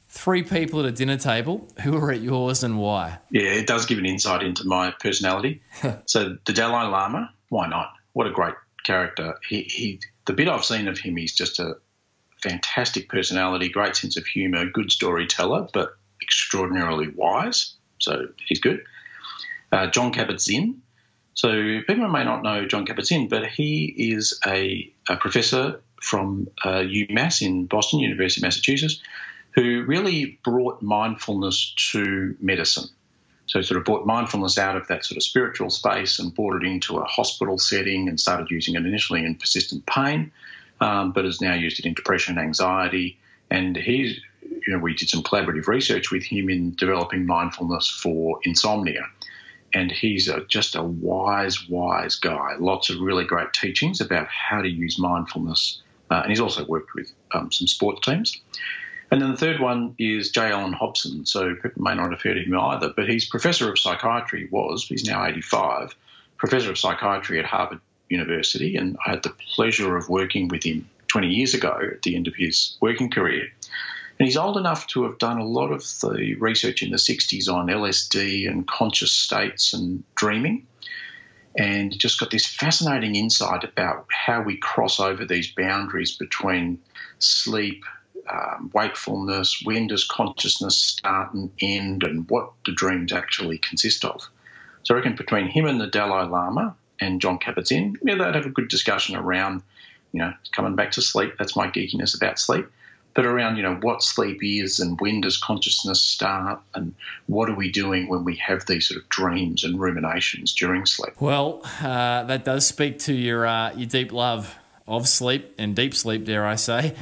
3 people at a dinner table. Who are at yours and why? Yeah, it does give an insight into my personality. So the Dalai Lama, why not? What a great character. He the bit I've seen of him, he's just a fantastic personality, great sense of humour, good storyteller, but extraordinarily wise. So he's good. Jon Kabat-Zinn. So people may not know Jon Kabat-Zinn, but he is a professor from UMass in Boston, University of Massachusetts, who really brought mindfulness to medicine. So sort of brought mindfulness out of that sort of spiritual space and brought it into a hospital setting and started using it initially in persistent pain, but has now used it in depression, anxiety. And we did some collaborative research with him in developing mindfulness for insomnia. And he's just a wise guy. Lots of really great teachings about how to use mindfulness. And he's also worked with some sports teams. And then the third one is J. Allen Hobson. So people may not have heard of him either, but he's professor of psychiatry, he's now 85, professor of psychiatry at Harvard University. And I had the pleasure of working with him 20 years ago at the end of his working career. And he's old enough to have done a lot of the research in the 60s on LSD and conscious states and dreaming, and just got this fascinating insight about how we cross over these boundaries between sleep, wakefulness, when does consciousness start and end, and what do dreams actually consist of. So I reckon between him and the Dalai Lama and Jon Kabat-Zinn, they'd have a good discussion around, coming back to sleep. That's my geekiness about sleep. But around, what sleep is and when does consciousness start and what are we doing when we have these sort of dreams and ruminations during sleep. Well, that does speak to your deep love of sleep and deep sleep, dare I say.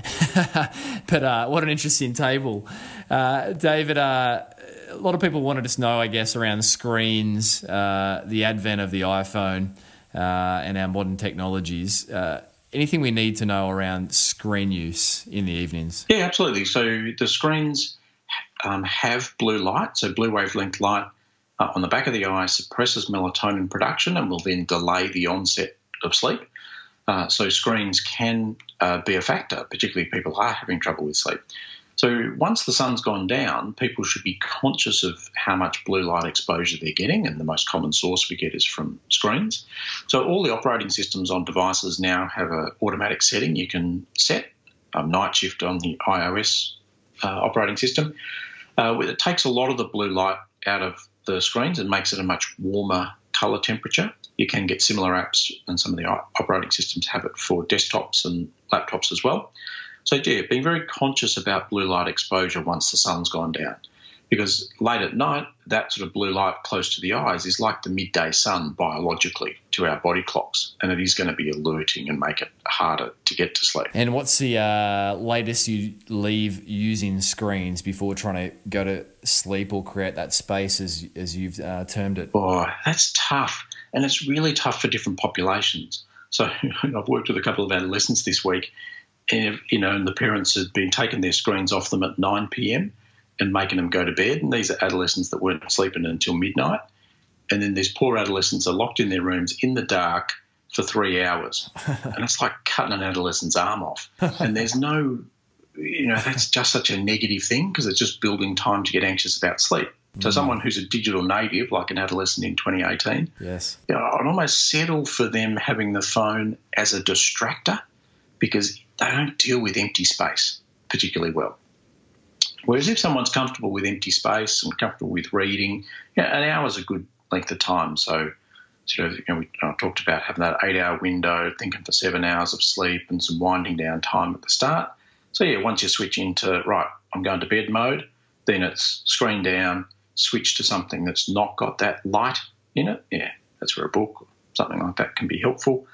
But what an interesting table. David, a lot of people wanted to know, I guess, around screens, the advent of the iPhone and our modern technologies. Anything we need to know around screen use in the evenings? Yeah, absolutely. So the screens have blue light, so blue wavelength light on the back of the eye suppresses melatonin production and will then delay the onset of sleep. So screens can be a factor, particularly if people are having trouble with sleep. So once the sun's gone down, people should be conscious of how much blue light exposure they're getting, and the most common source we get is from screens. So all the operating systems on devices now have an automatic setting you can set, night shift on the iOS operating system. It takes a lot of the blue light out of the screens and makes it a much warmer colour temperature. You can get similar apps, and some of the operating systems have it for desktops and laptops as well. So, yeah, being very conscious about blue light exposure once the sun's gone down, because late at night, that sort of blue light close to the eyes is like the midday sun biologically to our body clocks, and it is going to be alerting and make it harder to get to sleep. And what's the latest you leave using screens before trying to go to sleep or create that space, as you've termed it? Oh, that's tough, and it's really tough for different populations. So I've worked with a couple of adolescents this week, and the parents had been taking their screens off them at 9 p.m. and making them go to bed. And these are adolescents that weren't sleeping until midnight. and then these poor adolescents are locked in their rooms in the dark for 3 hours. And it's like cutting an adolescent's arm off. And there's no, that's just such a negative thing because it's just building time to get anxious about sleep. So someone who's a digital native, like an adolescent in 2018, yes, I'd almost settle for them having the phone as a distractor because they don't deal with empty space particularly well. Whereas if someone's comfortable with empty space and comfortable with reading, an hour's a good length of time. So I talked about having that 8-hour window, thinking for 7 hours of sleep and some winding down time at the start. So, once you switch into, right, I'm going to bed mode, then it's screen down, switch to something that's not got that light in it. Yeah, that's where a book or something like that can be helpful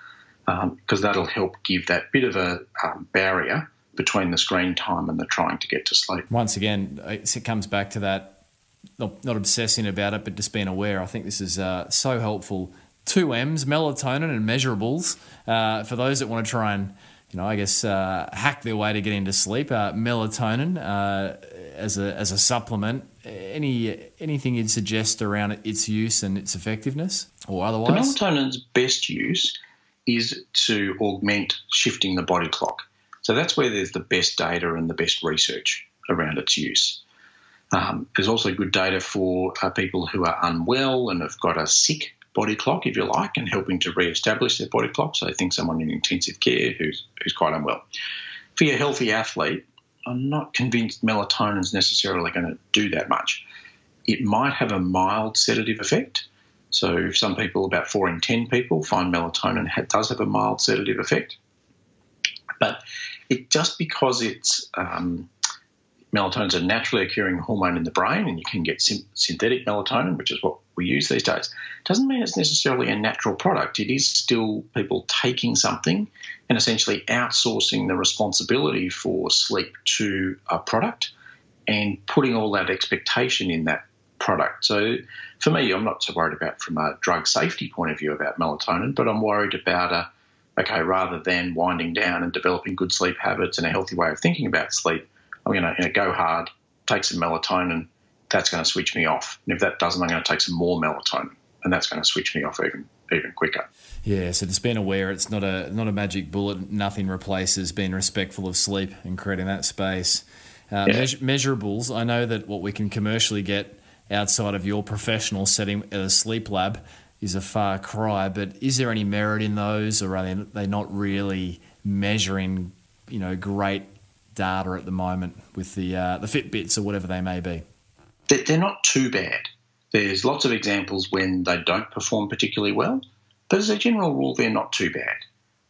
because that'll help give that bit of a barrier between the screen time and the trying to get to sleep. Once again, it comes back to that, not obsessing about it, but just being aware. I think this is so helpful. 2 M's, melatonin and measurables. For those that want to try and, hack their way to get into sleep, melatonin as a supplement. Anything you'd suggest around its use and its effectiveness or otherwise? The melatonin's best use is to augment shifting the body clock. So that's where there's the best data and the best research around its use. There's also good data for people who are unwell and have got a sick body clock, if you like, and helping to re-establish their body clock. So I think someone in intensive care who's quite unwell. For your healthy athlete, I'm not convinced melatonin's necessarily going to do that much. It might have a mild sedative effect. So some people, about 4 in 10 people, find melatonin does have a mild sedative effect. But just because it's melatonin's a naturally occurring hormone in the brain and you can get synthetic melatonin, which is what we use these days, doesn't mean it's necessarily a natural product. It is still people taking something and essentially outsourcing the responsibility for sleep to a product and putting all that expectation in that product. So for me, I'm not so worried about from a drug safety point of view about melatonin, but I'm worried about rather than winding down and developing good sleep habits and a healthy way of thinking about sleep, I'm going to go hard, take some melatonin, that's going to switch me off. And if that doesn't, I'm going to take some more melatonin, and that's going to switch me off even quicker. Yeah, so just being aware it's not a magic bullet. Nothing replaces being respectful of sleep and creating that space. Measurables, I know that what we can commercially get outside of your professional setting at a sleep lab is a far cry, but is there any merit in those, or are they not really measuring, great data at the moment with the Fitbits or whatever they may be? They're not too bad. There's lots of examples when they don't perform particularly well, but as a general rule, they're not too bad.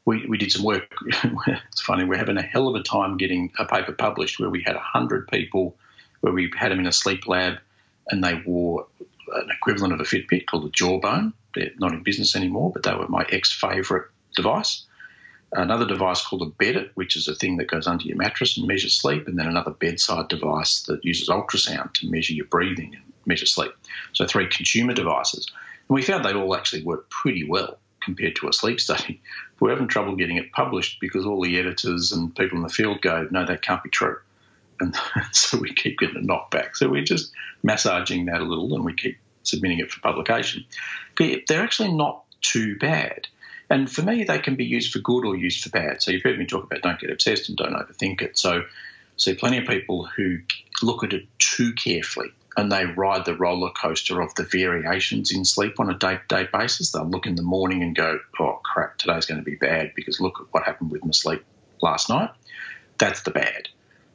We did some work. It's funny, we're having a hell of a time getting a paper published where we had 100 people, where we had them in a sleep lab and they wore an equivalent of a Fitbit called a Jawbone. They're not in business anymore, but they were my ex-favourite device. Another device called a Bedit, which is a thing that goes under your mattress and measures sleep, and then another bedside device that uses ultrasound to measure your breathing and measure sleep. So 3 consumer devices. And we found they all actually work pretty well compared to a sleep study. We're having trouble getting it published because all the editors and people in the field go, no, that can't be true. And so we keep getting a knockback. So we're just massaging that a little and we keep submitting it for publication. They're actually not too bad. And for me, they can be used for good or used for bad. So you've heard me talk about don't get obsessed and don't overthink it. So plenty of people who look at it too carefully and they ride the roller coaster of the variations in sleep on a day-to-day basis. They'll look in the morning and go, oh, crap, today's going to be bad because look at what happened with my sleep last night. That's the bad.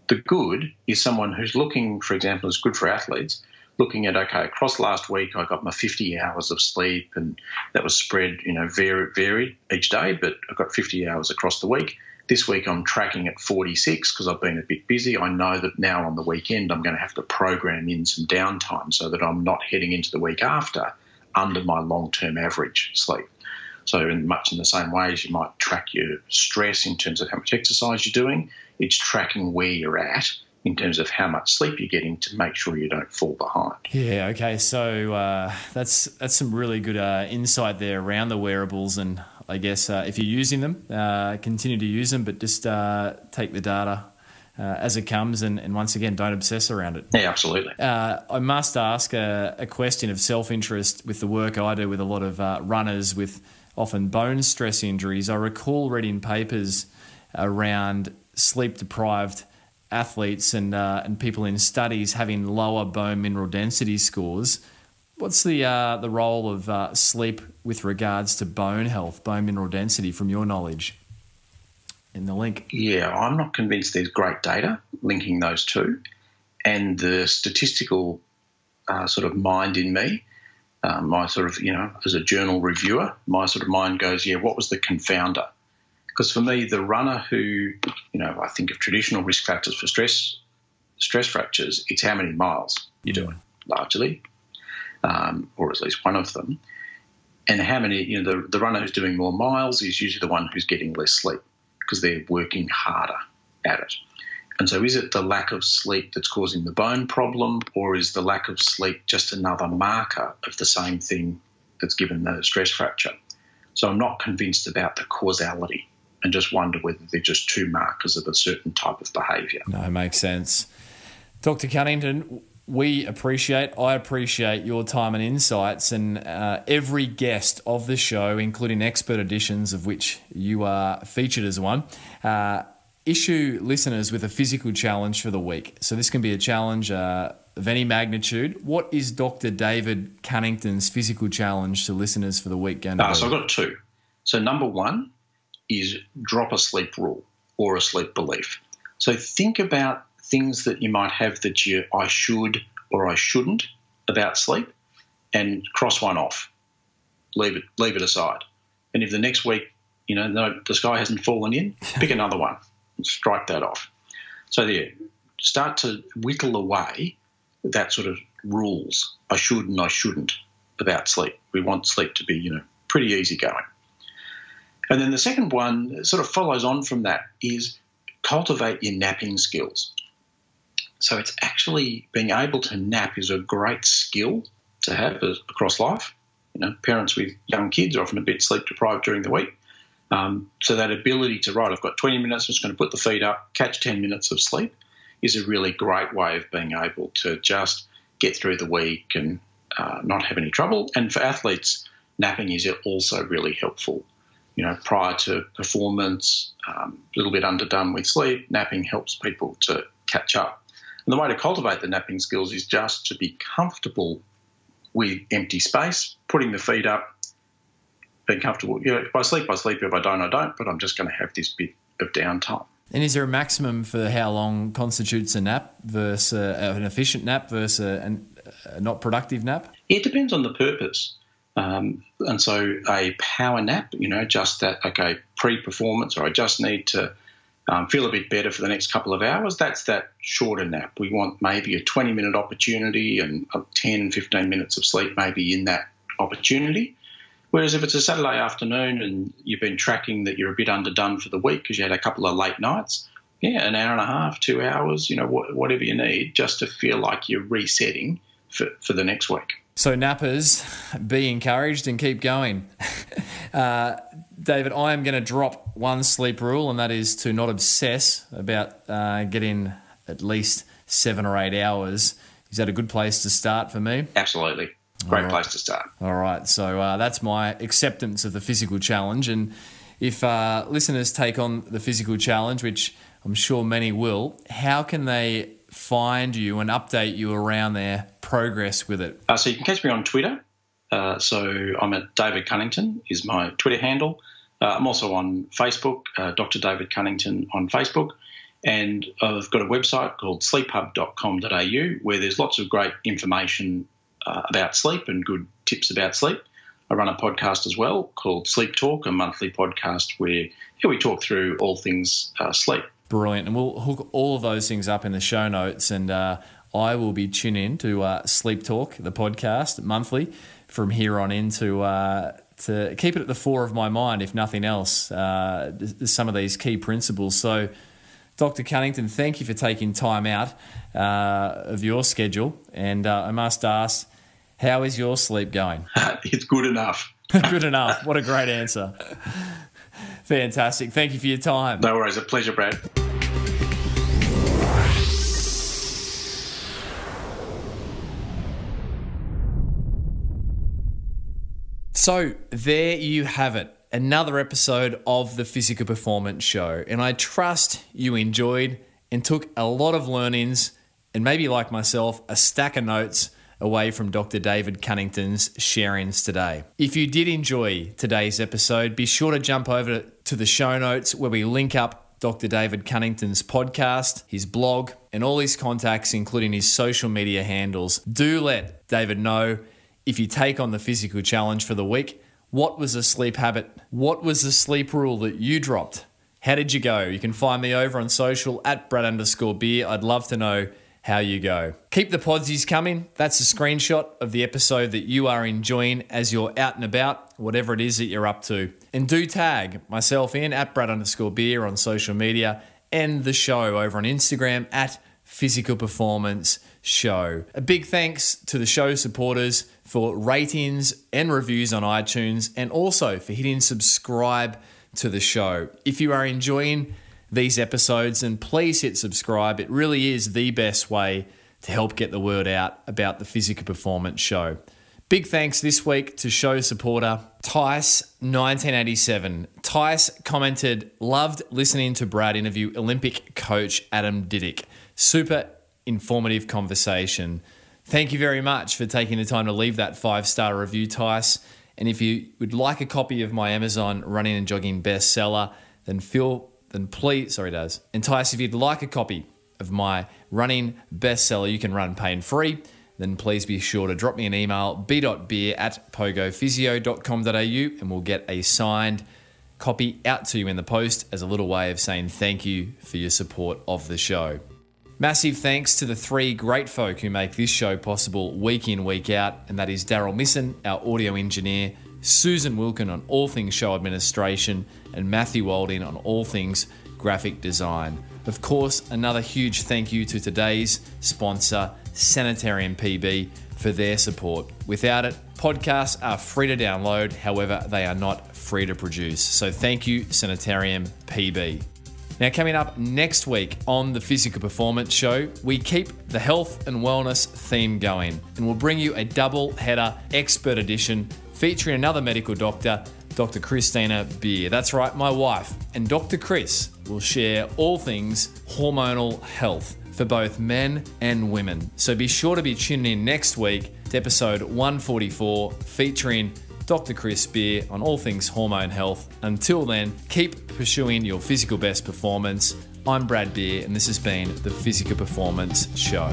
The good is someone who's looking, for example, is good for athletes, looking at, okay, across last week I got my 50 hours of sleep and that was spread, varied each day, but I got 50 hours across the week. This week I'm tracking at 46 because I've been a bit busy. I know that now on the weekend I'm going to have to program in some downtime so that I'm not heading into the week after under my long-term average sleep. So much in the same way as you might track your stress in terms of how much exercise you're doing, it's tracking where you're at in terms of how much sleep you're getting to make sure you don't fall behind. Yeah, okay. So that's some really good insight there around the wearables, and I guess if you're using them, continue to use them, but just take the data as it comes, and once again, don't obsess around it. Yeah, absolutely. I must ask a question of self-interest with the work I do with a lot of runners with often bone stress injuries. I recall reading papers around sleep-deprived athletes and people in studies having lower bone mineral density scores. What's the role of sleep with regards to bone health, bone mineral density, from your knowledge in the link? Yeah, I'm not convinced there's great data linking those two. And the statistical sort of mind in me, my sort of, as a journal reviewer, my sort of mind goes, what was the confounder? Because for me, the runner who, I think of traditional risk factors for stress fractures, it's how many miles you're doing, largely, or at least one of them. And how many, the runner who's doing more miles is usually the one who's getting less sleep because they're working harder at it. And so is it the lack of sleep that's causing the bone problem, or is the lack of sleep just another marker of the same thing that's given the stress fracture? So I'm not convinced about the causality, and just wonder whether they're just two markers of a certain type of behaviour. No, it makes sense. Dr. Cunnington, I appreciate your time and insights, and every guest of the show, including expert editions of which you are featured as one, issue listeners with a physical challenge for the week. So this can be a challenge of any magnitude. What is Dr. David Cunnington's physical challenge to listeners for the week going to be? So I've got two. So number one is drop a sleep rule or a sleep belief. So think about things that you might have that I should or I shouldn't about sleep, and cross one off. Leave it aside. And if the next week, the sky hasn't fallen in, pick another one and strike that off. So there, start to whittle away that sort of rules, I should and I shouldn't, about sleep. We want sleep to be, pretty easy going. And then the second one sort of follows on from that is cultivate your napping skills. So it's actually being able to nap is a great skill to have across life. Parents with young kids are often a bit sleep deprived during the week. So that ability to, I've got 20 minutes, I'm just going to put the feet up, catch 10 minutes of sleep is a really great way of being able to just get through the week and not have any trouble. And for athletes, napping is also really helpful. Prior to performance, a little bit underdone with sleep, napping helps people to catch up. And the way to cultivate the napping skills is just to be comfortable with empty space, putting the feet up, being comfortable. If I sleep, I sleep. If I don't, I don't. But I'm just going to have this bit of downtime. And is there a maximum for how long constitutes a nap versus an efficient nap versus a not productive nap? It depends on the purpose. And so a power nap, just that, pre-performance, or I just need to feel a bit better for the next couple of hours, that's that shorter nap. We want maybe a 20-minute opportunity and 10, 15 minutes of sleep maybe in that opportunity. Whereas if it's a Saturday afternoon and you've been tracking that you're a bit underdone for the week because you had a couple of late nights, an hour and a half, 2 hours, whatever you need, just to feel like you're resetting for the next week. So nappers, be encouraged and keep going. David, I am going to drop one sleep rule, and that is to not obsess about getting at least 7 or 8 hours. Is that a good place to start for me? Absolutely. Great place to start. All right. So that's my acceptance of the physical challenge. And if listeners take on the physical challenge, which I'm sure many will, how can they find you and update you around their progress with it? So you can catch me on Twitter. So I'm at David Cunnington is my Twitter handle. I'm also on Facebook, Dr. David Cunnington on Facebook. And I've got a website called sleephub.com.au where there's lots of great information about sleep and good tips about sleep. I run a podcast as well called Sleep Talk, a monthly podcast where we talk through all things sleep. Brilliant. And we'll hook all of those things up in the show notes, and I will be tuning in to Sleep Talk, the podcast, monthly from here on in to keep it at the fore of my mind, if nothing else, some of these key principles. So, Dr. Cunnington, thank you for taking time out of your schedule. And I must ask, how is your sleep going? It's good enough. Good enough. What a great answer. Fantastic. Thank you for your time. No worries. A pleasure, Brad. So there you have it. Another episode of the Physical Performance Show. And I trust you enjoyed and took a lot of learnings and maybe like myself, a stack of notes away from Dr. David Cunnington's sharings today. If you did enjoy today's episode, be sure to jump over to the show notes where we link up Dr. David Cunnington's podcast, his blog, and all his contacts, including his social media handles. Do let David know if you take on the physical challenge for the week. What was the sleep habit? What was the sleep rule that you dropped? How did you go? You can find me over on social at Brad_beer. I'd love to know how you go. Keep the podsies coming. That's a screenshot of the episode that you are enjoying as you're out and about, whatever it is that you're up to. And do tag myself in at Brad_beer on social media and the show over on Instagram at Physical Performance Show. A big thanks to the show supporters for ratings and reviews on iTunes, and also for hitting subscribe to the show. If you are enjoying these episodes, then please hit subscribe. It really is the best way to help get the word out about the Physical Performance Show. Big thanks this week to show supporter Tice1987. Tice commented, loved listening to Brad interview Olympic coach Adam Diddick. Super informative conversation. Thank you very much for taking the time to leave that 5-star review, Tice. And if you would like a copy of my Amazon running and jogging bestseller, then please, Daz. And Tice, if you'd like a copy of my running bestseller, You Can Run Pain-Free, then please be sure to drop me an email, b.beer@pogophysio.com.au, and we'll get a signed copy out to you in the post as a little way of saying thank you for your support of the show. Massive thanks to the 3 great folk who make this show possible week in, week out, and that is Daryl Misson, our audio engineer, Susan Wilkin on all things show administration, and Matthew Walding on all things graphic design. Of course, another huge thank you to today's sponsor, Sanitarium PB, for their support. Without it, podcasts are free to download, however, they are not free to produce. So thank you, Sanitarium PB. Now, coming up next week on the Physical Performance Show, we keep the health and wellness theme going, and we'll bring you a double-header expert edition featuring another medical doctor, Dr. Christina Beer. That's right, my wife. And Dr. Chris will share all things hormonal health for both men and women. So be sure to be tuning in next week to episode 144 featuring Dr. Chris Beer on all things hormone health. Until then, keep pursuing your physical best performance. I'm Brad Beer, and this has been the Physical Performance Show.